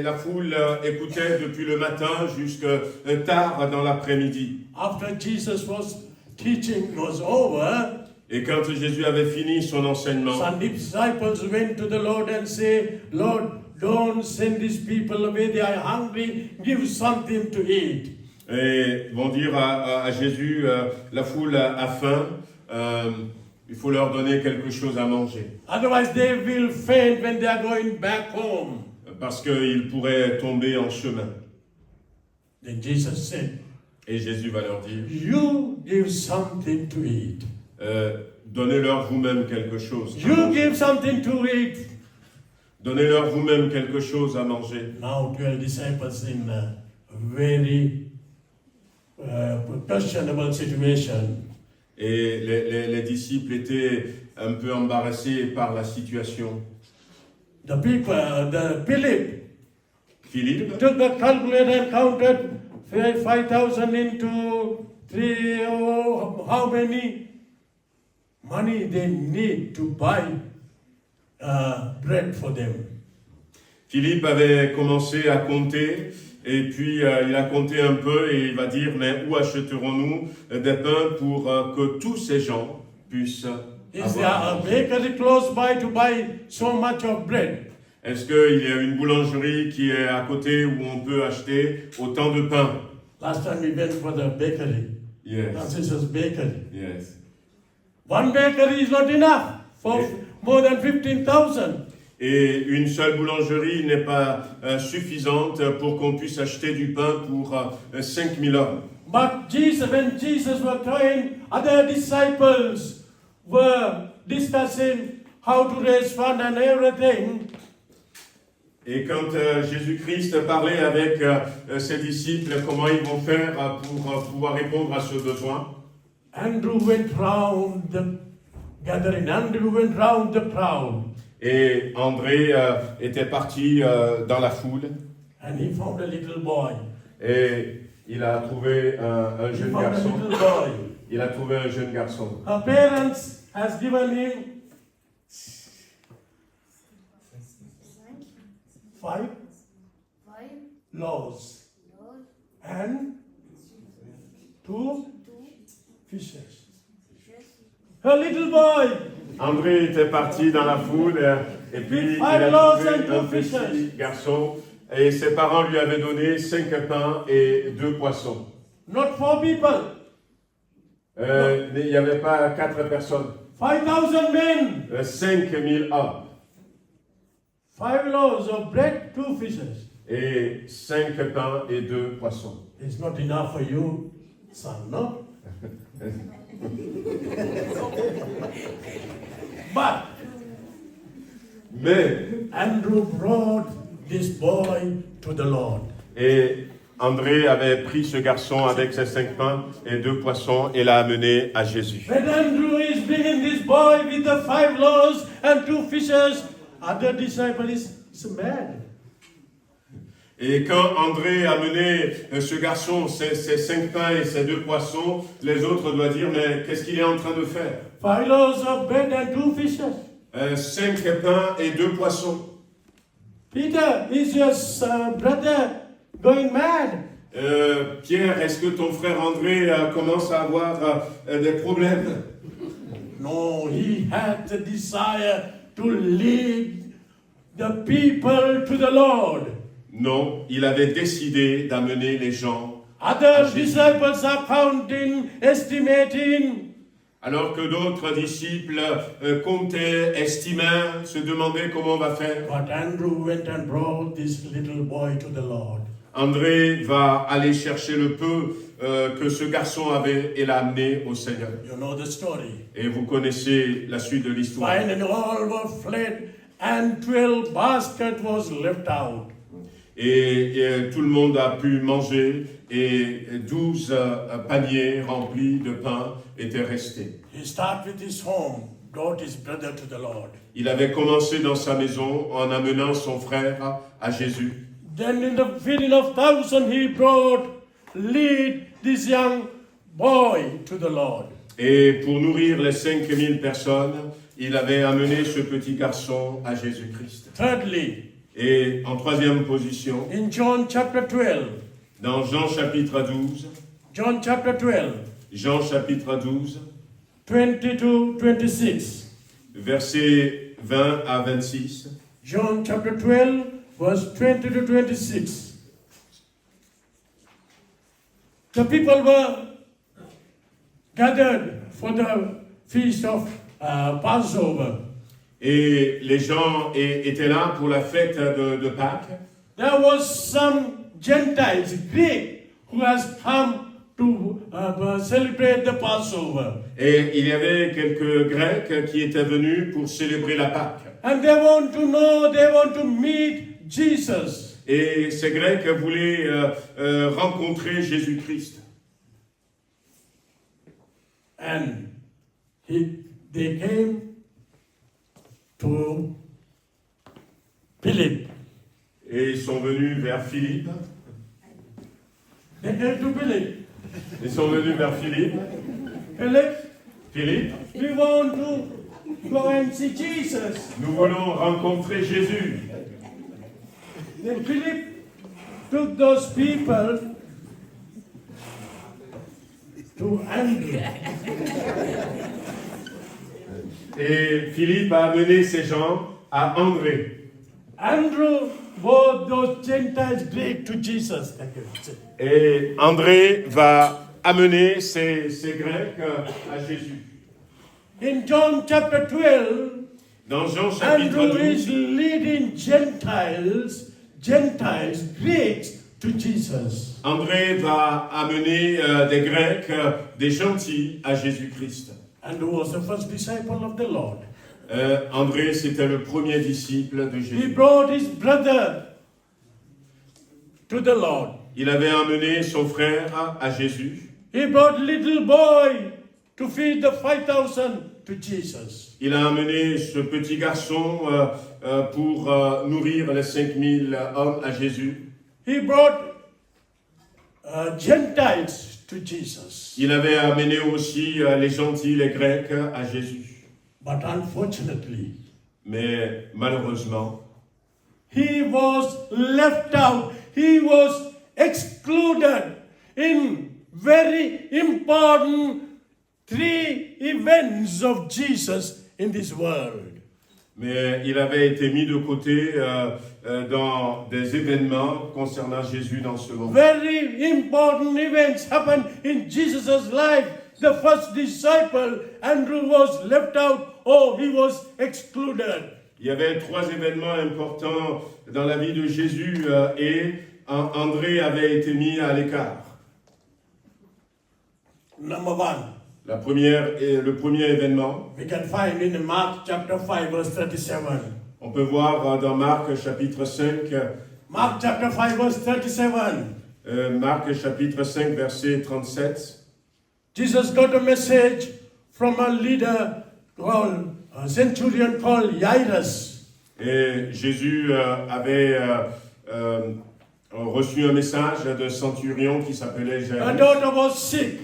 la foule écoutait depuis le matin jusqu'à tard dans l'après-midi. After Jesus was teaching was over, et quand Jésus avait fini son enseignement, some disciples went to the Lord and say, Lord, don't send these people away, they are hungry, give something to eat. Et vont dire à Jésus, la foule a faim, il faut leur donner quelque chose à manger. Otherwise they will faint when they are going back home. Parce qu'ils pourraient tomber en chemin. Then Jesus said, et Jésus va leur dire, you give something to eat. Donnez-leur vous-même quelque chose. You give something to eat. Donnez-leur vous-même quelque chose à manger. Now 12 disciples in a very questionable situation. Et les disciples étaient un peu embarrassés par la situation. Philippe took the calculator and counted 5,000 into 3, how many money they need to buy bread for them. Philippe avait commencé à compter, et puis il a compté un peu, et il va dire, mais où achèterons-nous des pains pour que tous ces gens puissent Is there a bakery close by to buy so much of bread? Est-ce qu'il y a une boulangerie qui est à côté où on peut acheter autant de pain? Last time we went for the bakery. Yes. Francis's bakery. Yes. One bakery is not enough for more than 15,000. Et une seule boulangerie n'est pas suffisante pour qu'on puisse acheter du pain pour 5000 hommes. But when Jesus was praying, other disciples were discussing how to raise fund and everything. Et quand Jésus-Christ parlait avec ses disciples, comment ils vont faire pour pouvoir répondre à ce besoin? Andrew went round the gathering. Andrew went round the crowd. Et André était parti dans la foule. And he found a little boy. Et il a trouvé un jeune garçon. A little boy. Il a trouvé un jeune garçon. Her parents has given him 5 loaves and 2 fishes. Her little boy. André était parti dans la foule et puis il a trouvé un petit garçon et ses parents lui avaient donné 5 pains et 2 poissons. Not 4 people. Il n'y avait pas 4 personnes. 5,000 men. 5000 hommes. 5 loaves of bread, 2 fishes. Et 5 pains et 2 poissons. It's not enough for you, son, no? Mais Andrew brought this boy to the Lord. Et André avait pris ce garçon avec ses 5 pains et 2 poissons et l'a amené à Jésus. When Andrew is bringing this boy with the 5 loaves and 2 fishes, other disciple is mad. Et quand André a mené ce garçon, ses 5 pains et ses 2 poissons, les autres doivent dire, mais qu'est-ce qu'il est en train de faire? 5 loaves of bread and 2 fishes. 5 pains et 2 poissons. Peter, is your brother going mad? Pierre, est-ce que ton frère André commence à avoir des problèmes? No, he had the desire to lead the people to the Lord. Non, il avait décidé d'amener les gens. Other disciples are counting, estimating. Alors que d'autres disciples comptaient, estimaient, se demandaient comment on va faire. But Andrew went and brought this little boy to the Lord. André va aller chercher le peu que ce garçon avait et l'a amené au Seigneur. You know the story. Et vous connaissez la suite de l'histoire. Finally all were fled and 12 baskets was left out. Et tout le monde a pu manger et 12 paniers remplis de pain étaient restés. He started with his home, brought his brother to the Lord. Il avait commencé dans sa maison en amenant son frère à Jésus. Then in the feeding of 1,000 he brought, lead this young boy to the Lord. Et pour nourrir les 5000 personnes, il avait amené ce petit garçon à Jésus-Christ. Thirdly, et en troisième position, in John chapter 12, dans Jean chapitre 12, John chapter 12, Jean chapitre 12, 20-26, versets 20 à 26. John chapter 12, verse 20-26. The people were gathered for the feast of Passover. Et les gens étaient là pour la fête de Pâques. There was some Gentiles, Greek, who has come to celebrate the Passover. Et il y avait quelques Grecs qui étaient venus pour célébrer la Pâque. And they want to know, they want to meet Jesus. Et ces Grecs voulaient rencontrer Jésus-Christ. And they came to Philip. Et ils sont venus vers Philippe. They came to Philip. Ils sont venus vers Philippe. Philippe, we want to go and see Jesus. Nous voulons rencontrer Jésus. Then Philip took those people to Andrew. Et Philippe a amené ces gens à André. Andrew brought those Gentiles Greek to Jesus. Et André va amener ces Grecs à Jésus. In John chapter 12, Dans Jean chapitre Andrew is 12, leading Gentiles, Greeks to Jesus. André va amener des Grecs, des gentils à Jésus-Christ. Andrew was the first disciple of the Lord. André, c'était le premier disciple de He Jésus. brought his brother to the Lord. Il avait amené son frère à Jésus. He brought little boy to feed the 5,000 to Jesus. Il a amené ce petit garçon pour nourrir les 5000 hommes à Jésus. He brought Gentiles to Jesus. Il avait amené aussi les gentils, les Grecs à Jésus. But unfortunately, Mais malheureusement, he was left out. He was excluded in very important 3 events of Jesus in this world. mais il avait été mis de côté dans des événements concernant Jésus dans ce monde. Very important events happened in Jesus' life. The first disciple, Andrew, was left out, or he was excluded. Il y avait 3 événements importants dans la vie de Jésus et André avait été mis à l'écart. Number 1, Le premier événement, we can find in Mark chapter 5, verse 37. on peut voir dans Marc chapitre 5, Mark chapter 5, verse 37. Marc chapitre 5, verset 37. Jesus got a message from a leader called, a centurion called Jairus. Et Jésus avait reçu un message d'un centurion qui s'appelait Her Jairus. daughter was sick.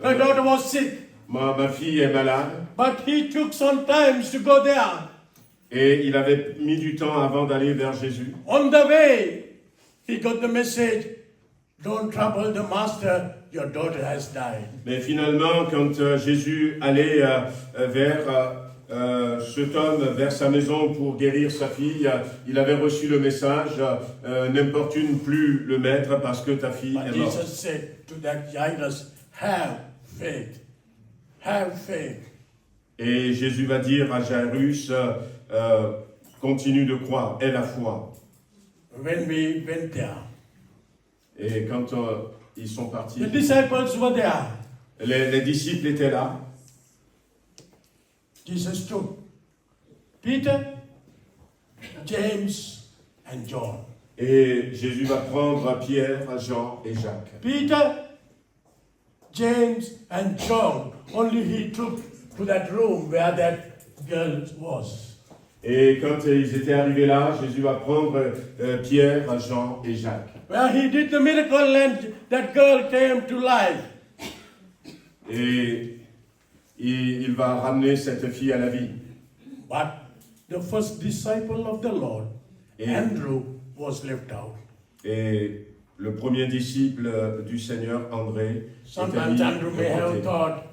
Her daughter was sick. Ma fille est malade. But he took some time to go there. Et il avait mis du temps avant d'aller vers Jésus. On the way, he got the message, don't trouble the master, your daughter has died. Mais finalement, quand Jésus allait vers cet homme, vers sa maison pour guérir sa fille, il avait reçu le message, n'importune plus le maître parce que ta fille But est morte. Jesus said to that Jairus, have faith. Have faith. Et Jésus va dire à Jairus, continue de croire, aie la foi. When we went there, Et quand ils sont partis, the disciples were there. les disciples étaient là. Jesus took Peter, James, and John. Et Jésus va prendre Pierre, Jean et Jacques. Peter, James, and John. Only he took to that room where that girl was. Et quand ils étaient arrivés là, Jésus va prendre Pierre, Jean et Jacques. Where he did the miracle and that girl came to life. Et il va ramener cette fille à la vie. But the first disciple of the Lord, Et, Andrew, was left out. et le premier disciple du Seigneur, André, était mis Sometimes de Andrew may have côté. thought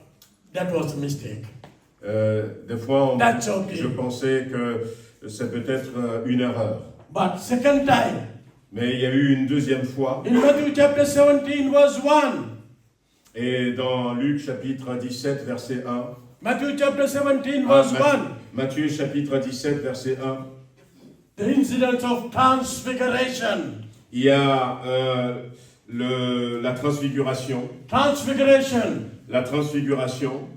that was a mistake. Des fois, That's okay. je pensais que c'est peut-être une erreur. But second time, Mais il y a eu une deuxième fois. in Matthew chapter 17, verse 1. Et dans Luc chapitre 17, verset 1. Matthew chapter 17, verse 1. Matthieu chapitre 17, verset 1. The incident of transfiguration. Il y a la transfiguration. Transfiguration. La transfiguration.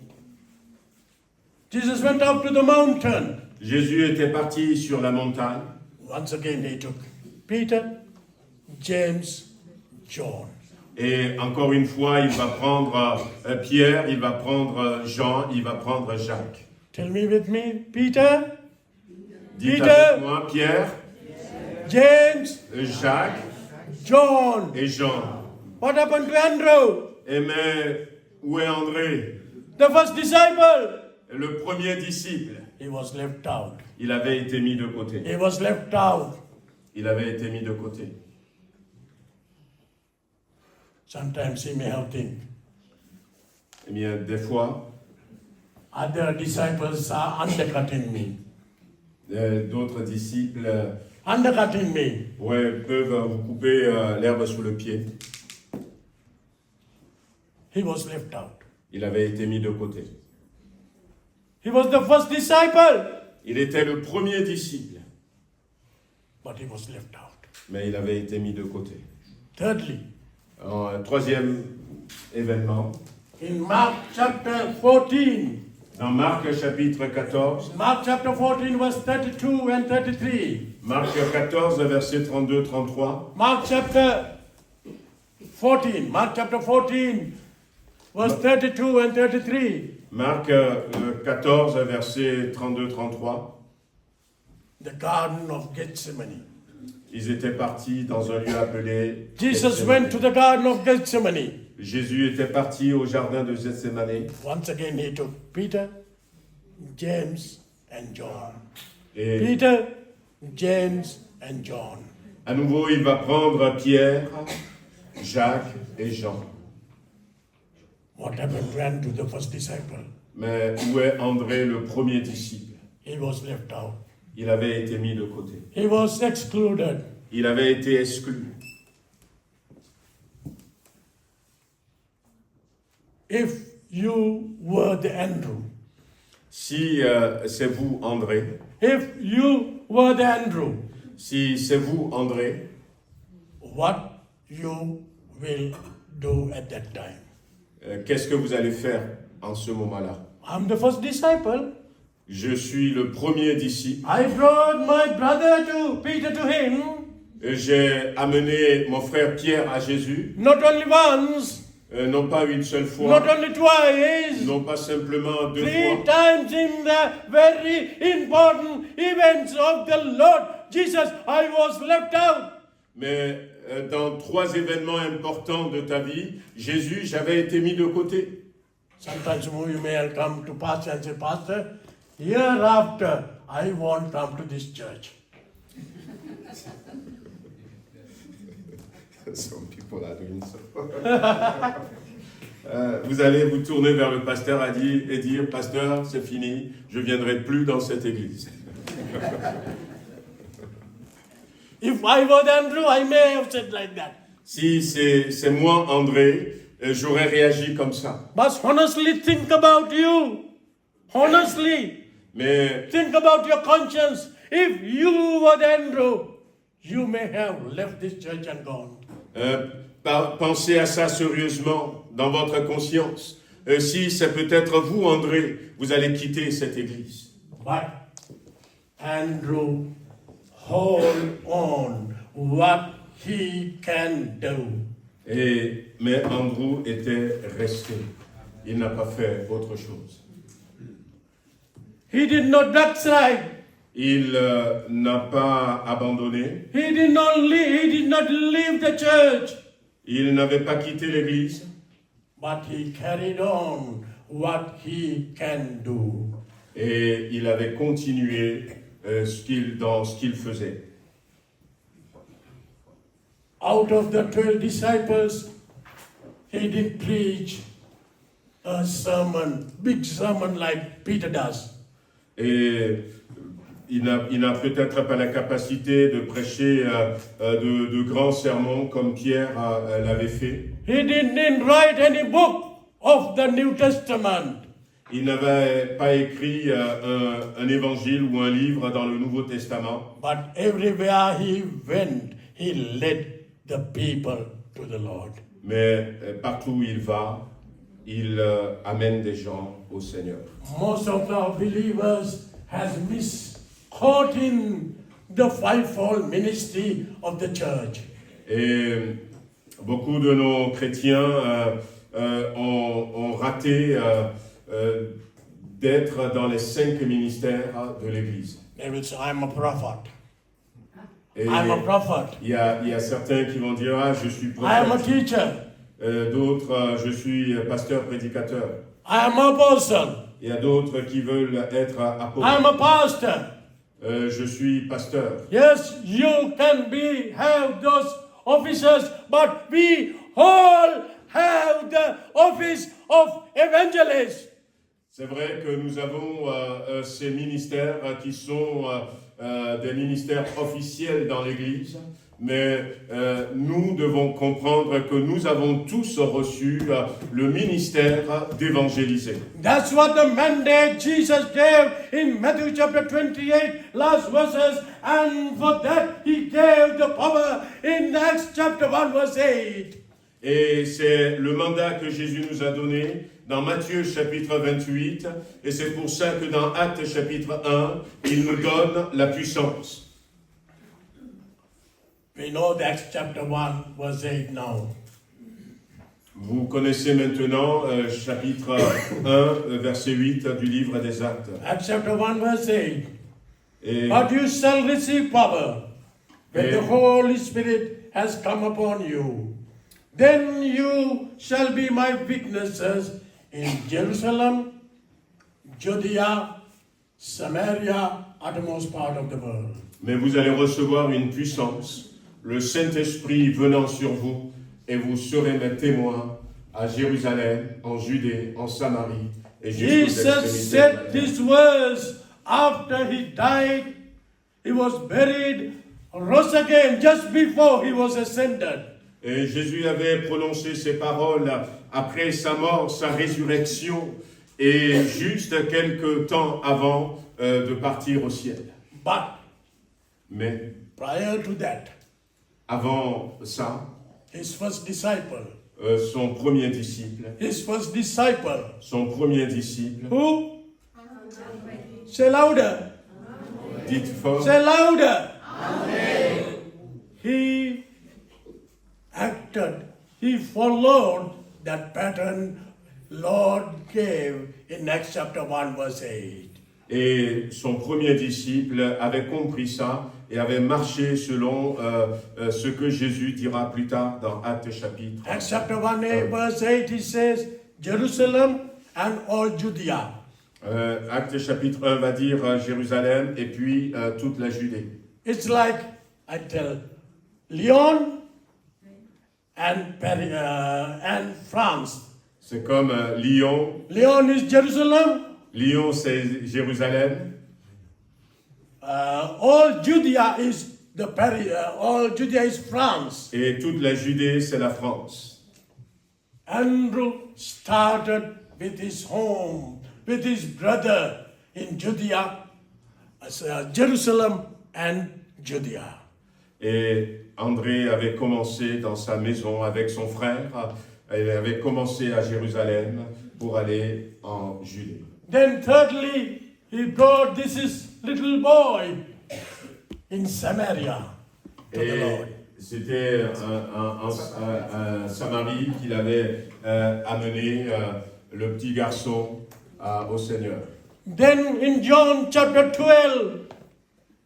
Jesus went up to the mountain. Jésus était parti sur la montagne. Once again, he took Peter, James, John. Et encore une fois, il va prendre Pierre, il va prendre Jean, il va prendre Jacques. Tell me with me, Peter, Dites Peter. avec moi, Pierre, James, Jacques John. et Jean. What happened to Andrew? Et mais où est André? The first disciple. Le premier disciple. He was left out. Il avait été mis de côté. He was left out. Il avait été mis de côté. Sometimes he may have think, Eh bien, des fois, Other disciples are undercutting me. D'autres disciples Undercutting me. peuvent vous couper l'herbe sous le pied. He was left out. Il avait été mis de côté. He was the first disciple, Il était le premier disciple, but he was left out. mais il avait été mis de côté. Thirdly, Un troisième événement, in Mark chapter 14, dans Marc chapitre 14, Mark chapter 14, verse 32 and 33. Marc 14, versets 32-33, Mark chapter 14, verse 32 and 33. Marc 14, versets 32-33, The Garden of Gethsemane. ils étaient partis dans un lieu appelé Jesus Gethsémani. went to the Garden of Gethsemane. Jésus était parti au jardin de Gethsémani Once again, he took Peter, James, and John. et Peter, James, and John. à nouveau il va prendre Pierre, Jacques et Jean. What happened to the first disciple? Mais où est André, le premier disciple? He was left out. Il avait été mis de côté. He was excluded. Il avait été exclu. If you were the Andrew, Si c'est vous, André, if you were the Andrew, si c'est vous, André, what you will do at that time? qu'est-ce que vous allez faire en ce moment-là? I'm the first disciple. Je suis le premier disciple. I brought my brother Peter to him, J'ai amené mon frère Pierre à Jésus, not only once, non pas une seule fois, not only twice, non pas simplement deux 3 fois, times in the very important events of the Lord Jesus, I was left out. mais dans 3 événements importants de ta vie, Jésus, j'avais été mis de côté. Sometimes you may come to pastor and say, Pastor, hereafter I won't come to this church. Some people are doing so. Vous allez vous tourner vers le pasteur et dire, Pasteur, c'est fini, je ne viendrai plus dans cette église. If I was Andrew, I may have said like that. Si c'est moi, André, j'aurais réagi comme ça. But honestly, think about you. Honestly, Mais think about your conscience. If you were Andrew, you may have left this church and gone. pensez à ça sérieusement dans votre conscience. Si c'est peut-être vous, André, vous allez quitter cette église. But Andrew, hold on what he can do. Mais Andrew était resté. Il n'a pas fait autre chose. He did not backslide. Il n'a pas abandonné. He did not leave the church. Il n'avait pas quitté l'église. But he carried on what he can do. Et il avait continué dans ce qu'il faisait. Out of the 12 disciples, he didn't preach a sermon, big sermon like Peter does. Et il n'a peut-être pas la capacité de prêcher de grands sermons comme Pierre l'avait fait. He didn't write any book of the New Testament. Il n'avait pas écrit un évangile ou un livre dans le Nouveau Testament. But everywhere he went, he led the people to the Lord. Mais partout où il va, il amène des gens au Seigneur. Most of our believers has misquoted the fivefold ministry of the church. Et beaucoup de nos chrétiens ont raté d'être dans les 5 ministères de l'Église. They will say, I'm a prophet. Et I'm a prophet. il y a certains qui vont dire, ah, je suis I am a prophète. teacher. D'autres, je suis pasteur prédicateur. I am apostle. Il y a d'autres qui veulent être apôtres. I am a pastor. Je suis pasteur. Yes, you can have those offices, but we all have the office of evangelist. C'est vrai que nous avons ces ministères qui sont des ministères officiels dans l'Église, mais nous devons comprendre que nous avons tous reçu le ministère d'évangéliser. That's what the mandate Jesus gave in Matthew chapter 28, last verses, and for that he gave the power in Acts chapter 1 verse 8. Et c'est le mandat que Jésus nous a donné dans Matthieu chapitre 28, et c'est pour ça que dans Actes chapitre 1, il nous donne la puissance. We know the Acts chapter 1 verse 8 now. Vous connaissez maintenant chapitre 1, verset 8 du livre des Actes. Acts chapter 1 verse 8. Et, But you shall receive power when Et- the Holy Spirit has come upon you. Then you shall be my witnesses in Jerusalem, Judea, Samaria, uttermost part of the world. mais vous allez recevoir une puissance, le Saint-Esprit venant sur vous, et vous serez mes témoins à Jérusalem, en Judée, en Samarie, et jusqu'aux Jesus extrémités de said la terre. these words after he died, he was buried, rose again just before he was ascended. Et Jésus avait prononcé ces paroles après sa mort, sa résurrection, et juste quelques temps avant de partir au ciel. But Mais prior to that, avant ça, his first disciple, son premier disciple, who? Say louder. dites fort, Say louder. He acted, he followed that pattern Lord gave in Acts chapter 1 verse 8. et son premier disciple avait compris ça et avait marché selon ce que Jésus dira plus tard dans Actes chapitre. Acts chapter 1 verse 8 he says, Jerusalem and all Judea. Actes chapitre 1 va dire Jérusalem et puis toute la Judée. It's like, I tell, Lyon and Paris, and France. C'est comme Lyon. Lyon is Jerusalem. Lyon, c'est Jérusalem. All Judea is the Paris. All Judea is France. Et toute la Judée, c'est la France. Andrew started with his home, with his brother in Judea, Jerusalem and Judea. Et André avait commencé dans sa maison avec son frère. Il avait commencé à Jérusalem pour aller en Judée. Then thirdly, he brought this little boy in Samaria to the Et Lord. c'était un Samarie qu'il avait amené le petit garçon au Seigneur. Then in John chapter 12,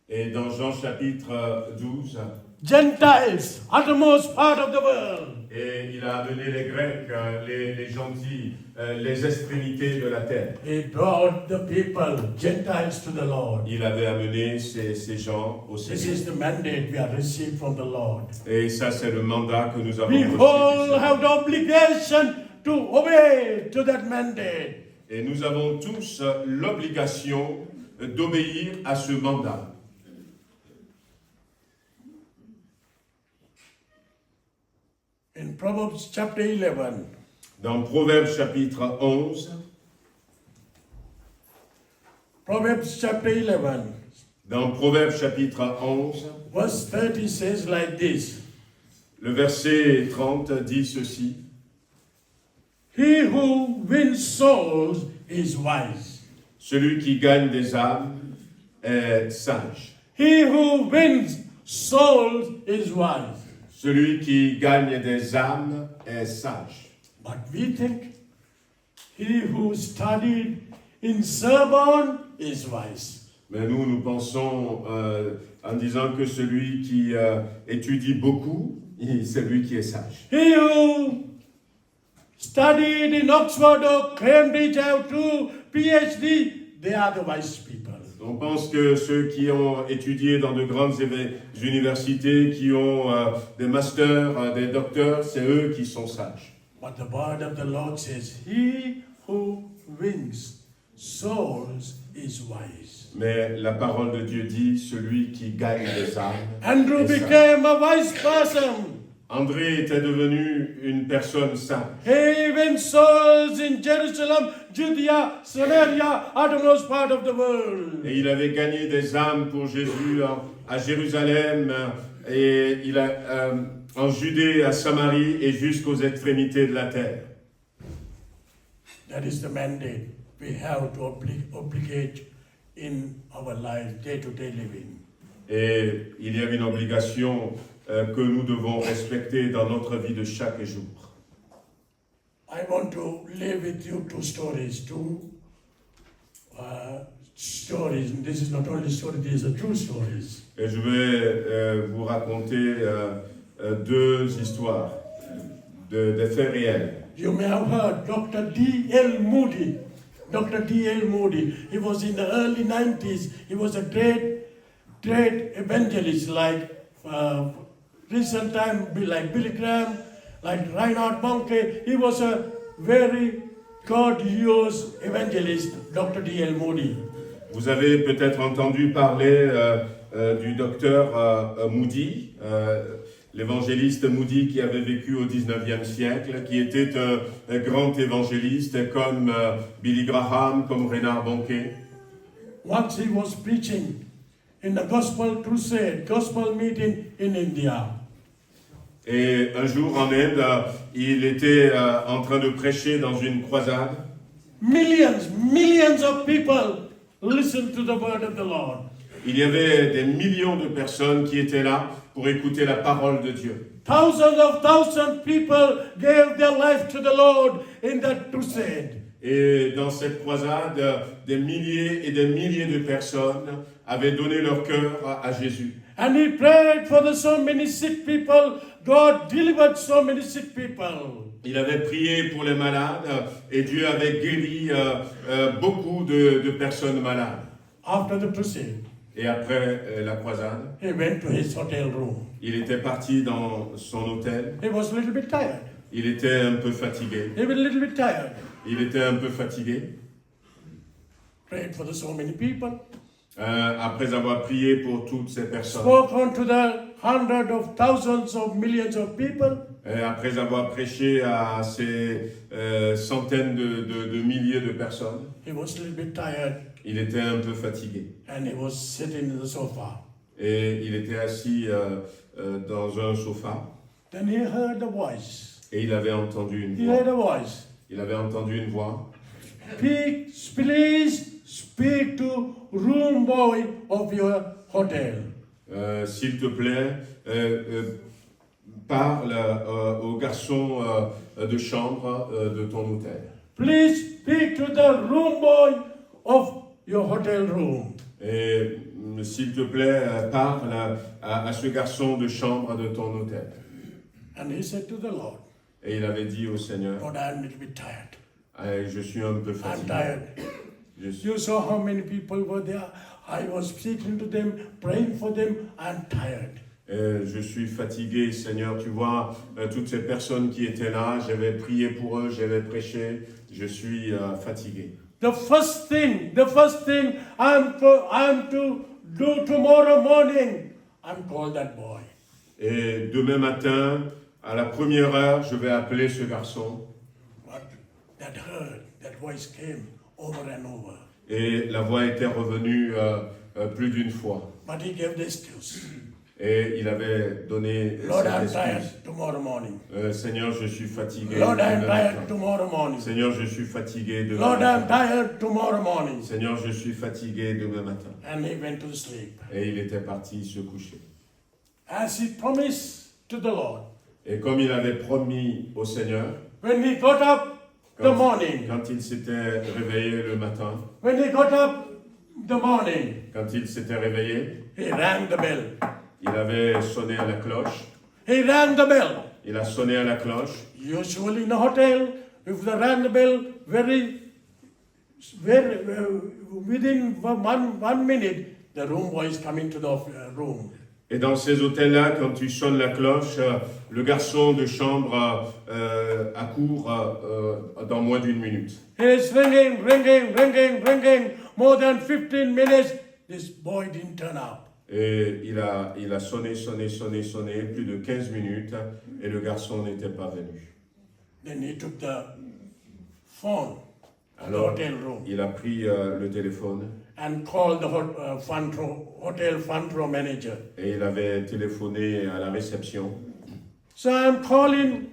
Et dans Jean chapitre 12, Gentiles, uttermost part of the world. et il a amené les Grecs, les gentils, les extrémités de la terre. He brought the people, Gentiles, to the Lord. Il avait amené ces gens au This Seigneur. is the mandate we have received from the Lord. Et ça, c'est le mandat que nous avons We reçu. all have the obligation to obey to that mandate. Et nous avons tous l'obligation d'obéir à ce mandat. In Proverbs chapter 11, Dans Proverbes chapitre 11, Proverbs chapter 11, dans Proverbes chapitre 11, verse 30 says like this. le verset 30 dit ceci. He who wins souls is wise. Celui qui gagne des âmes est sage. He who wins souls is wise. Celui qui gagne des âmes est sage. But we think he who studied in Sorbonne is wise. Mais nous pensons en disant que celui qui étudie beaucoup, c'est lui qui est sage. He who studied in Oxford or Cambridge have 2 PhD, they are the wise people. On pense que ceux qui ont étudié dans de grandes universités, qui ont des masters, des docteurs, c'est eux qui sont sages. But the word of the Lord says, he who wins souls is wise. Mais la parole de Dieu dit, celui qui gagne les âmes. Andrew est sage. became a wise person. André était devenu une personne sage. He won souls in Jerusalem, Judea, Samaria, uttermost part of the world. Et il avait gagné des âmes pour Jésus à Jérusalem et en Judée, à Samarie et jusqu'aux extrémités de la terre. That is the mandate we have to obligate in our life, day-to-day living. Et il y a une obligation que nous devons respecter dans notre vie de chaque jour. I want to live with you two stories. And this is not only story, these are true stories. Et je vais vous raconter deux histoires de faits réels. You may have heard Dr. D.L. Moody. Dr. D.L. Moody, he was in the early 90s. He was a great evangelist, like recent time, like Billy Graham, like Reinhard Bonnke. He was a very God-used evangelist, Dr. D.L. Moody. Vous avez peut-être entendu parler du docteur Moody, l'évangéliste Moody qui avait vécu au 19e siècle, qui était un grand évangéliste comme Billy Graham, comme Reinhard Bonnke. Once he was preaching in a gospel crusade, gospel meeting in India. Et un jour en Inde, il était en train de prêcher dans une croisade. Millions of people listened to the word of the Lord. Il y avait des millions de personnes qui étaient là pour écouter la parole de Dieu. Thousands of people gave their life to the Lord in that crusade. Et dans cette croisade, des milliers et des milliers de personnes avaient donné leur cœur à Jésus. And he prayed for so many sick people. God delivered so many sick people. Il avait prié pour les malades et Dieu avait guéri beaucoup de personnes malades. After the crusade, Et après la croisade, he went to his hotel room. il était parti dans son hôtel. He was a little bit tired. Il était un peu fatigué. He was a little bit tired. Il était un peu fatigué. Prayed for so many people. Après avoir prié pour toutes ces personnes. Spoken to the hundreds of thousands of millions of people. Après avoir prêché à ces centaines de milliers de personnes. He was a little bit tired. Il était un peu fatigué. And he was sitting in the sofa. Et il était assis dans un sofa. Then he heard a voice. Et il avait entendu une He heard voix. a voice. Il avait entendu une voix. Please speak to room boy of your hotel. S'il te plaît, parle au garçon de chambre de ton hôtel. Please speak to the room boy of your hotel room. Et s'il te plaît, parle à ce garçon de chambre de ton hôtel. And he said to the Lord, Et il avait dit au Seigneur, Lord, I'm a little bit tired. Je suis un peu I'm fatigué. tired. Je suis- You saw how many people were there. I was speaking to them, praying for them. I'm tired. Je suis fatigué, Seigneur. Tu vois, toutes ces personnes qui étaient là, j'avais prié pour eux, j'avais prêché. Je suis fatigué. The first thing I'm to do tomorrow morning, I'm call that boy. Et demain matin, à la première heure, je vais appeler ce garçon. But that voice came over and over. Et la voix était revenue plus d'une fois. But he gave the excuse. Et il avait donné Lord, I'm cette excuse. tired tomorrow morning. Seigneur, je suis fatigué. Lord, I'm demain tired matin. tomorrow morning. Seigneur, je suis fatigué demain Lord, I'm matin. tired tomorrow morning. Seigneur, je suis fatigué demain matin. And he went to sleep. Et il était parti se coucher. As he promised to the Lord. Et comme il avait promis au Seigneur, When he got up the morning, quand il s'était réveillé le matin, when he got up the morning, quand il s'était réveillé, he rang the bell. il avait sonné à la cloche. He rang the bell. Il a sonné à la cloche. Usually in a hotel, if they rang the bell very within one minute, the room boy is coming to the room. Et dans ces hôtels-là, quand tu sonnes la cloche, le garçon de chambre accourt dans moins d'1 minute. It's ringing, ringing, ringing, ringing. More than 15 minutes. This boy didn't turn up. Et il a sonné, plus de 15 minutes, et le garçon n'était pas venu. Then he took the phone at the Alors, hotel room il a pris le téléphone and called the hotel front row manager. et il avait téléphoné à la réception. So I'm calling,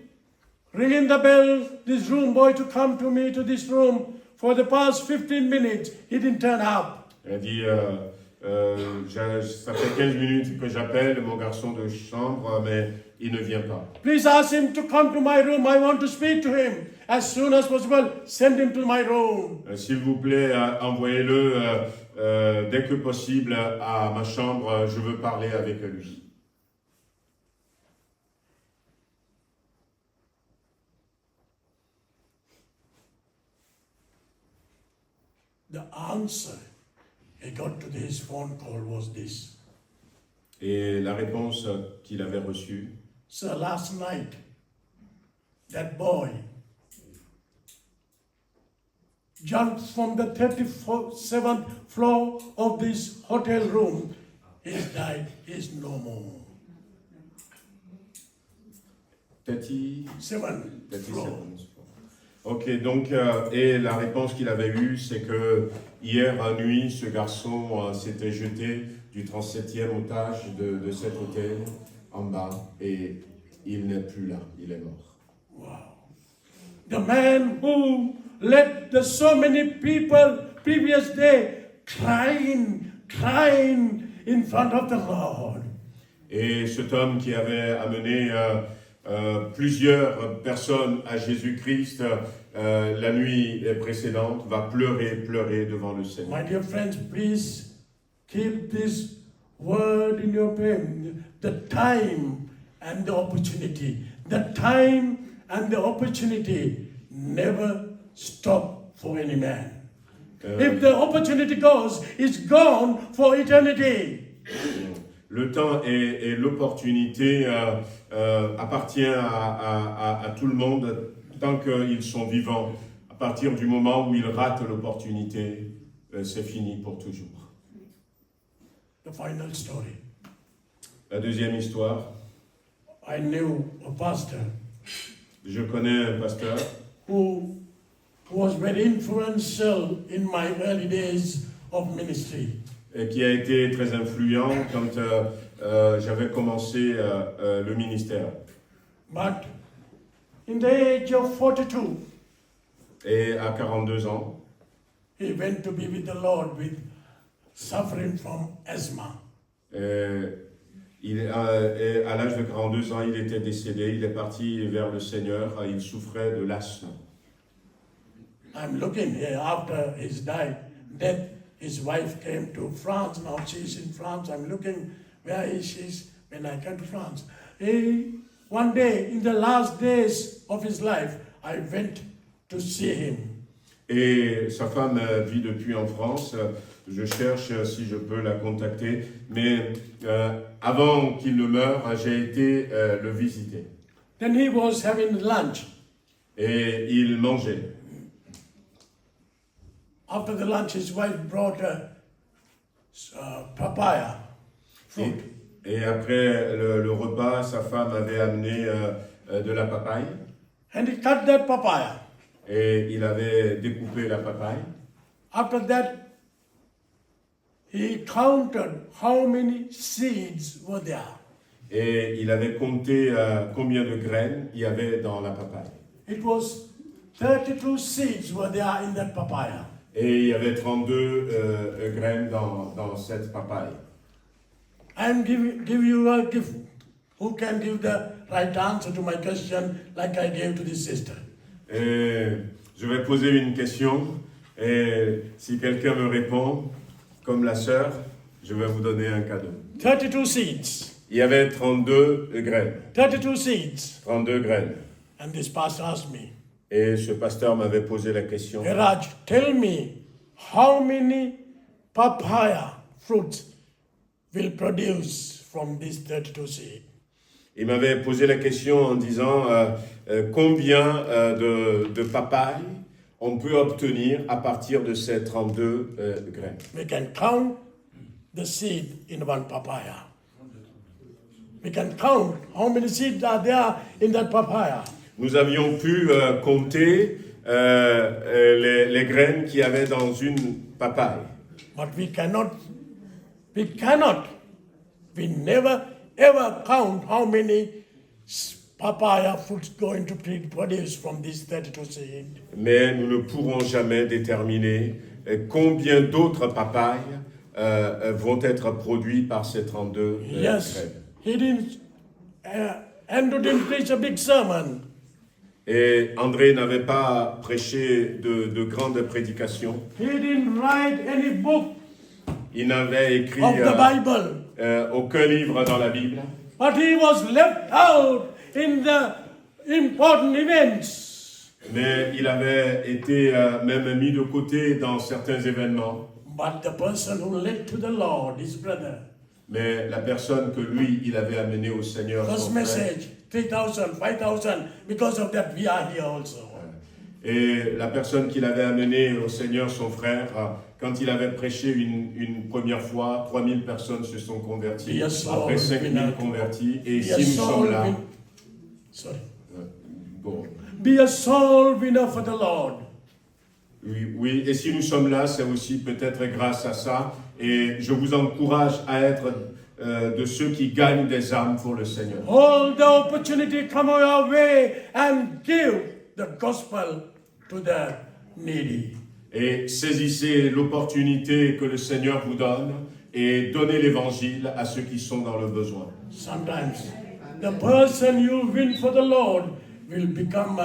ringing the bell, this room boy to come to me to this room. For the past 15 minutes, he didn't turn up. Il a dit, ça fait 15 minutes que j'appelle mon garçon de chambre, mais il ne vient pas. Please ask him to come to my room. I want to speak to him. As soon as possible, send him to my room. S'il vous plaît, envoyez-le dès que possible à ma chambre. Je veux parler avec lui. The answer he got to his phone call was this. Et la réponse qu'il avait reçue, Sir, last night, that boy jumped from the 37th floor of this hotel room. He's died. He's no more. 37 floor. Ok, donc, et la réponse qu'il avait eue, c'est que hier nuit, ce garçon s'était jeté du 37e étage de cet hôtel en bas, et il n'est plus là, il est mort. Wow. The man who led so many people previous day crying in front of the Lord. Et cet homme qui avait amené plusieurs personnes à Jésus-Christ la nuit précédente va pleurer devant le Seigneur. My dear friends, please keep this word in your pen. The time and the opportunity. The time and the opportunity never stop for any man. If the opportunity goes, it's gone for eternity. Le temps et l'opportunité appartient à tout le monde tant qu'ils sont vivants. À partir du moment où ils ratent l'opportunité, c'est fini pour toujours. The final story. La deuxième histoire. I knew a pastor Je connais un pasteur who was very influential in my early days of ministry. Qui a été très influent quand j'avais commencé le ministère. But in the age of 42, Et à 42 ans, he went to be with the Lord with suffering from asthma. et à l'âge de 42 ans, il était décédé. Il est parti vers le Seigneur. Il souffrait de l'asthme. I'm looking here after his death. His wife came to France. Now she's in France. I'm looking where is she when I came to France. One day, in the last days of his life, I went to see him. Et sa femme vit depuis en France. Je cherche si je peux la contacter. Mais avant qu'il ne meure, j'ai été le visiter. Then he was having lunch. Et il mangeait. After the lunch, his wife brought a papaya fruit. Et après le repas, sa femme avait amené de la papaye. And he cut that papaya. Et il avait découpé la papaye. After that, he counted how many seeds were there. Et il avait compté combien de graines il y avait dans la papaye. It was 32 seeds were there in that papaya. Et il y avait 32 graines dans cette papaye. I'm give you a gift. Who can give the right answer to my question like I gave to this sister? Et je vais poser une question. Et si quelqu'un me répond, comme la sœur, je vais vous donner un cadeau. 32 seeds. Il y avait 32 graines. 32 seeds. 32 graines. And this pastor asked me, Et ce pasteur m'avait posé la question. Hey Raj, tell me how many papaya fruits will produce from these 32 seeds? Il m'avait posé la question en disant combien de papayes on peut obtenir à partir de ces 32 graines. We can count the seed in one papaya. We can count how many seeds are there in that papaya. Nous avions pu compter les graines qu'il y avait dans une papaye. But we never ever count how many papaya fruits going to be produced from these 32 seeds. Mais nous ne pourrons jamais déterminer combien d'autres papayes vont être produits par ces 32 Yes, graines. he didn't, Andrew didn't preach a big sermon. Et André n'avait pas prêché de grandes prédications. He didn't write any book Il n'avait écrit of the Bible. aucun livre dans la Bible. But he was left out in the important events. Mais il avait été même mis de côté dans certains événements. But the person who led to the Lord, his brother, Mais la personne que lui, il avait amené au Seigneur, first son frère, message, 3,000, 5,000, because of that we are here also. et la personne qu'il avait amené au Seigneur, son frère, quand il avait prêché une première fois, 3000 personnes se sont converties, Yes, après Lord, 5000 convertis, et Be si a nous soul sommes là, sorry. bon, Be a soul winner for the Lord. oui, et si nous sommes là, c'est aussi peut-être grâce à ça, et je vous encourage à être de ceux qui gagnent des âmes pour le Seigneur. All the opportunity come your way and give the gospel to the needy. Et saisissez l'opportunité que le Seigneur vous donne et donnez l'évangile à ceux qui sont dans le besoin. Sometimes the person you win for the Lord will become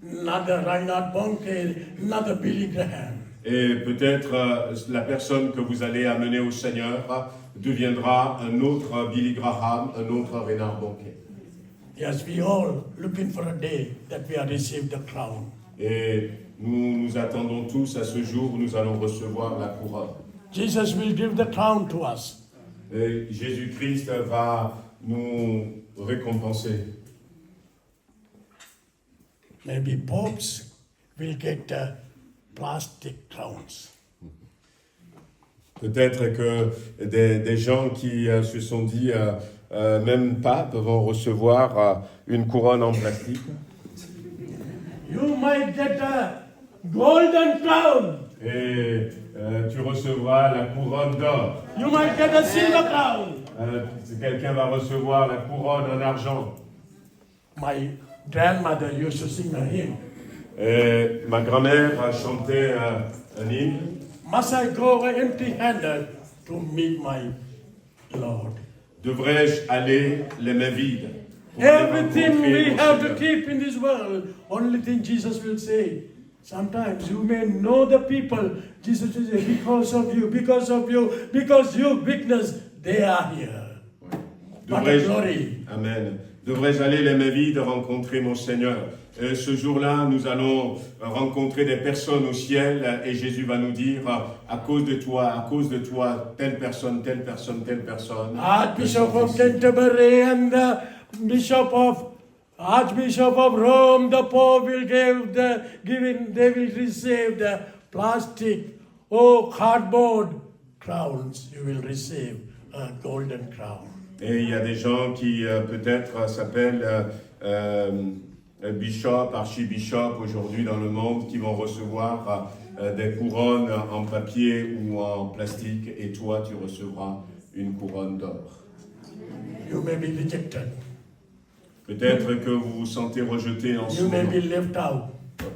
another Reinhard Bonnke, another Billy Graham. Et peut-être la personne que vous allez amener au Seigneur deviendra un autre Billy Graham, un autre Reinhard Bonnke. Yes, we all looking for a day that we have received the crown. Et nous attendons tous à ce jour où nous allons recevoir la couronne. Jesus will give the crown to us. Et Jésus-Christ va nous récompenser. Maybe popes will get plastic crowns. Peut-être que des gens qui se sont dit, même papes vont recevoir une couronne en plastique. You might get a golden crown. Et tu recevras la couronne d'or. You might get a silver crown. Quelqu'un va recevoir la couronne en argent. My grandmother used to sing a hymn. Et ma grand-mère a chanté un hymne. Must I go empty-handed to meet my Lord? Devrais-je aller les mains vides? Pour aller Everything rencontrer we mon have to Seigneur? keep in this world, only thing Jesus will say. Sometimes you may know the people. Jesus will say, because of you, because your weakness, they are here. What a Devrais-je, glory. Amen. Devrais-je aller les mains vides rencontrer mon Seigneur? Ce jour-là, nous allons rencontrer des personnes au ciel et Jésus va nous dire, à cause de toi, telle personne, telle personne, telle personne. Archbishop of Canterbury and the Archbishop of Rome, the Pope will they will receive the plastic, cardboard crowns. You will receive a golden crown. Et il y a des gens qui peut-être s'appellent bishop, archibishop aujourd'hui dans le monde qui vont recevoir des couronnes en papier ou en plastique et toi tu recevras une couronne d'or. You may be rejected. Peut-être que vous vous sentez rejeté en ce You may moment. be left out.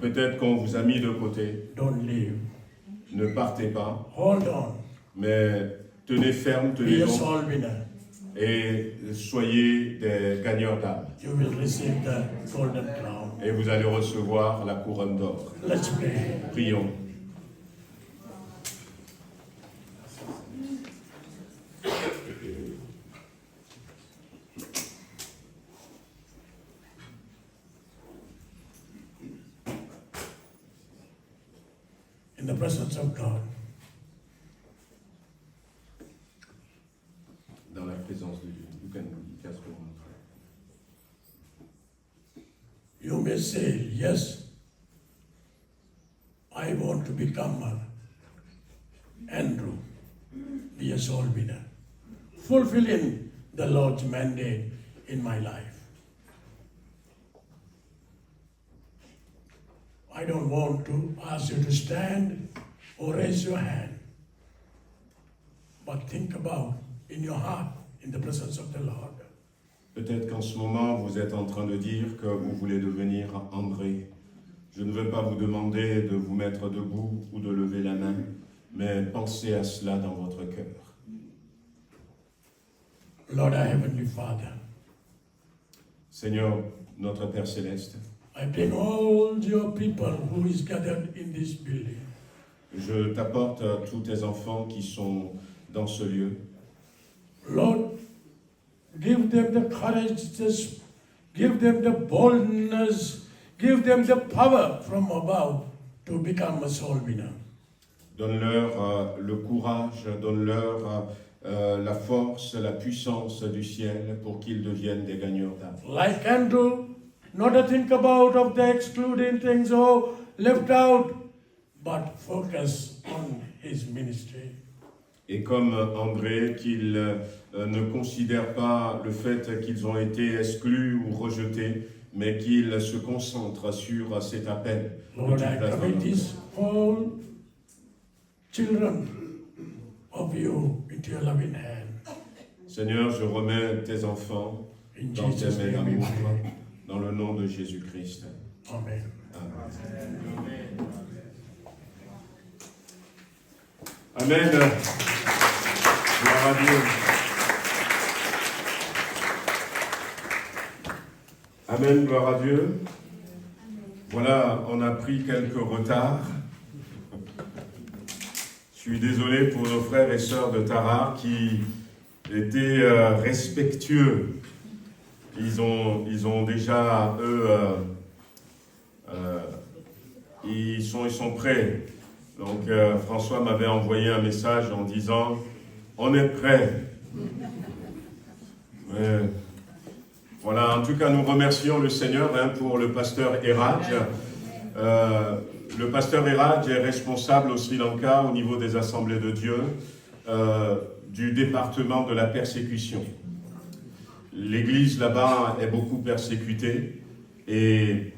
Peut-être qu'on vous a mis de côté. Don't leave. Ne partez pas, Hold on. mais tenez ferme, Be tenez a bon soul winner. et soyez des gagneurs d'âme. You will receive the golden crown. Et vous allez recevoir la couronne d'or. Let's pray. Prions. In the presence of God. présence de Dieu. You can go on. You may say, yes, I want to become Andrew, be a soul winner, fulfilling the Lord's mandate in my life. I don't want to ask you to stand or raise your hand, but think about in your heart, in the presence of the Lord. Peut-être qu'en ce moment, vous êtes en train de dire que vous voulez devenir André. Je ne veux pas vous demander de vous mettre debout ou de lever la main, mais pensez à cela dans votre cœur. Lord, our Heavenly Father, Seigneur, notre Père Céleste, I bring all your people who is gathered in this building. je t'apporte tous tes enfants qui sont dans ce lieu. Lord, give them the courage, give them the boldness, give them the power from above to become a soul winner. Donne-leur le courage, donne-leur la force, la puissance du ciel pour qu'ils deviennent des gagneurs d'âme. Like Andrew, not to think about of the excluding things or left out, but focus on his ministry. Et comme André, qu'ils ne considèrent pas le fait qu'ils ont été exclus ou rejetés, mais qu'ils se concentrent sur cet appel. Lord, I commit these all children of you into your loving hand. Seigneur, je remets tes enfants In dans tes Jesus' mains name we d'amour, pray. dans le nom de Jésus-Christ. Amen. Amen. Gloire à Dieu. Amen, gloire à Dieu. Voilà, on a pris quelques retards. Je suis désolé pour nos frères et sœurs de Tarare qui étaient respectueux. Ils ont déjà, eux, ils sont prêts. Donc François m'avait envoyé un message en disant « On est prêts ». Voilà, en tout cas, nous remercions le Seigneur pour le pasteur Eraj. Le pasteur Eraj est responsable au Sri Lanka au niveau des assemblées de Dieu du département de la persécution. L'église là-bas est beaucoup persécutée et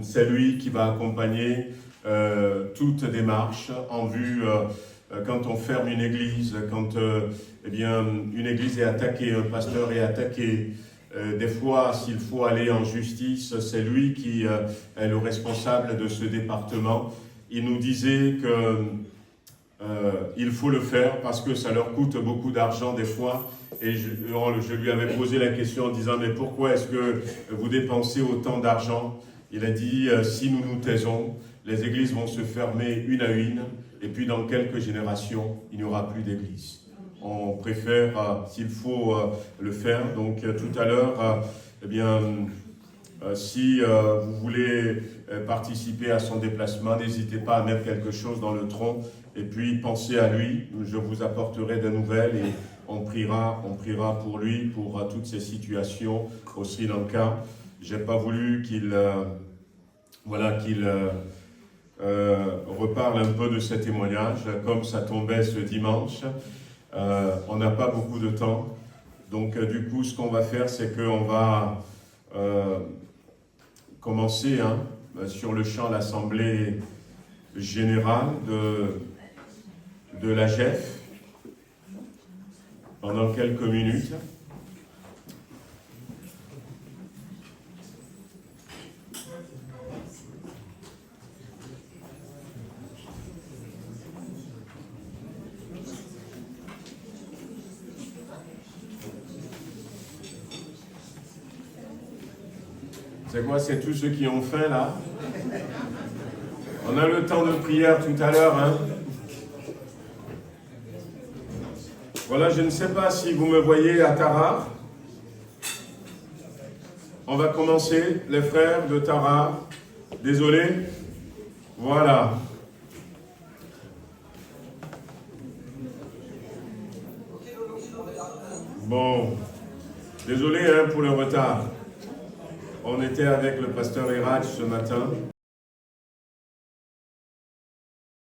c'est lui qui va accompagner toute démarche en vue quand on ferme une église, quand eh bien, une église est attaquée, un pasteur est attaqué. Des fois, s'il faut aller en justice, c'est lui qui est le responsable de ce département. Il nous disait qu'il faut le faire parce que ça leur coûte beaucoup d'argent des fois. Et je lui avais posé la question en disant « Mais pourquoi est-ce que vous dépensez autant d'argent ?» Il a dit « Si nous nous taisons, les églises vont se fermer une à une, et puis dans quelques générations, il n'y aura plus d'église. » On préfère, s'il faut, le faire. Donc tout à l'heure, eh bien, si vous voulez participer à son déplacement, n'hésitez pas à mettre quelque chose dans le tronc, et puis pensez à lui. Je vous apporterai des nouvelles et on priera pour lui, pour toutes ces situations au Sri Lanka. J'ai pas voulu qu'il reparle un peu de ces témoignages, comme ça tombait ce dimanche. On n'a pas beaucoup de temps, donc du coup, ce qu'on va faire, c'est qu'on va commencer sur le champ l'Assemblée générale de la GEF pendant quelques minutes. C'est quoi? C'est tous ceux qui ont faim, là? On a le temps de prière tout à l'heure, hein? Voilà, je ne sais pas si vous me voyez à Tarare. On va commencer, les frères de Tarare. Désolé. Voilà. Bon, désolé hein, pour le retard. On était avec le pasteur Iraj ce matin.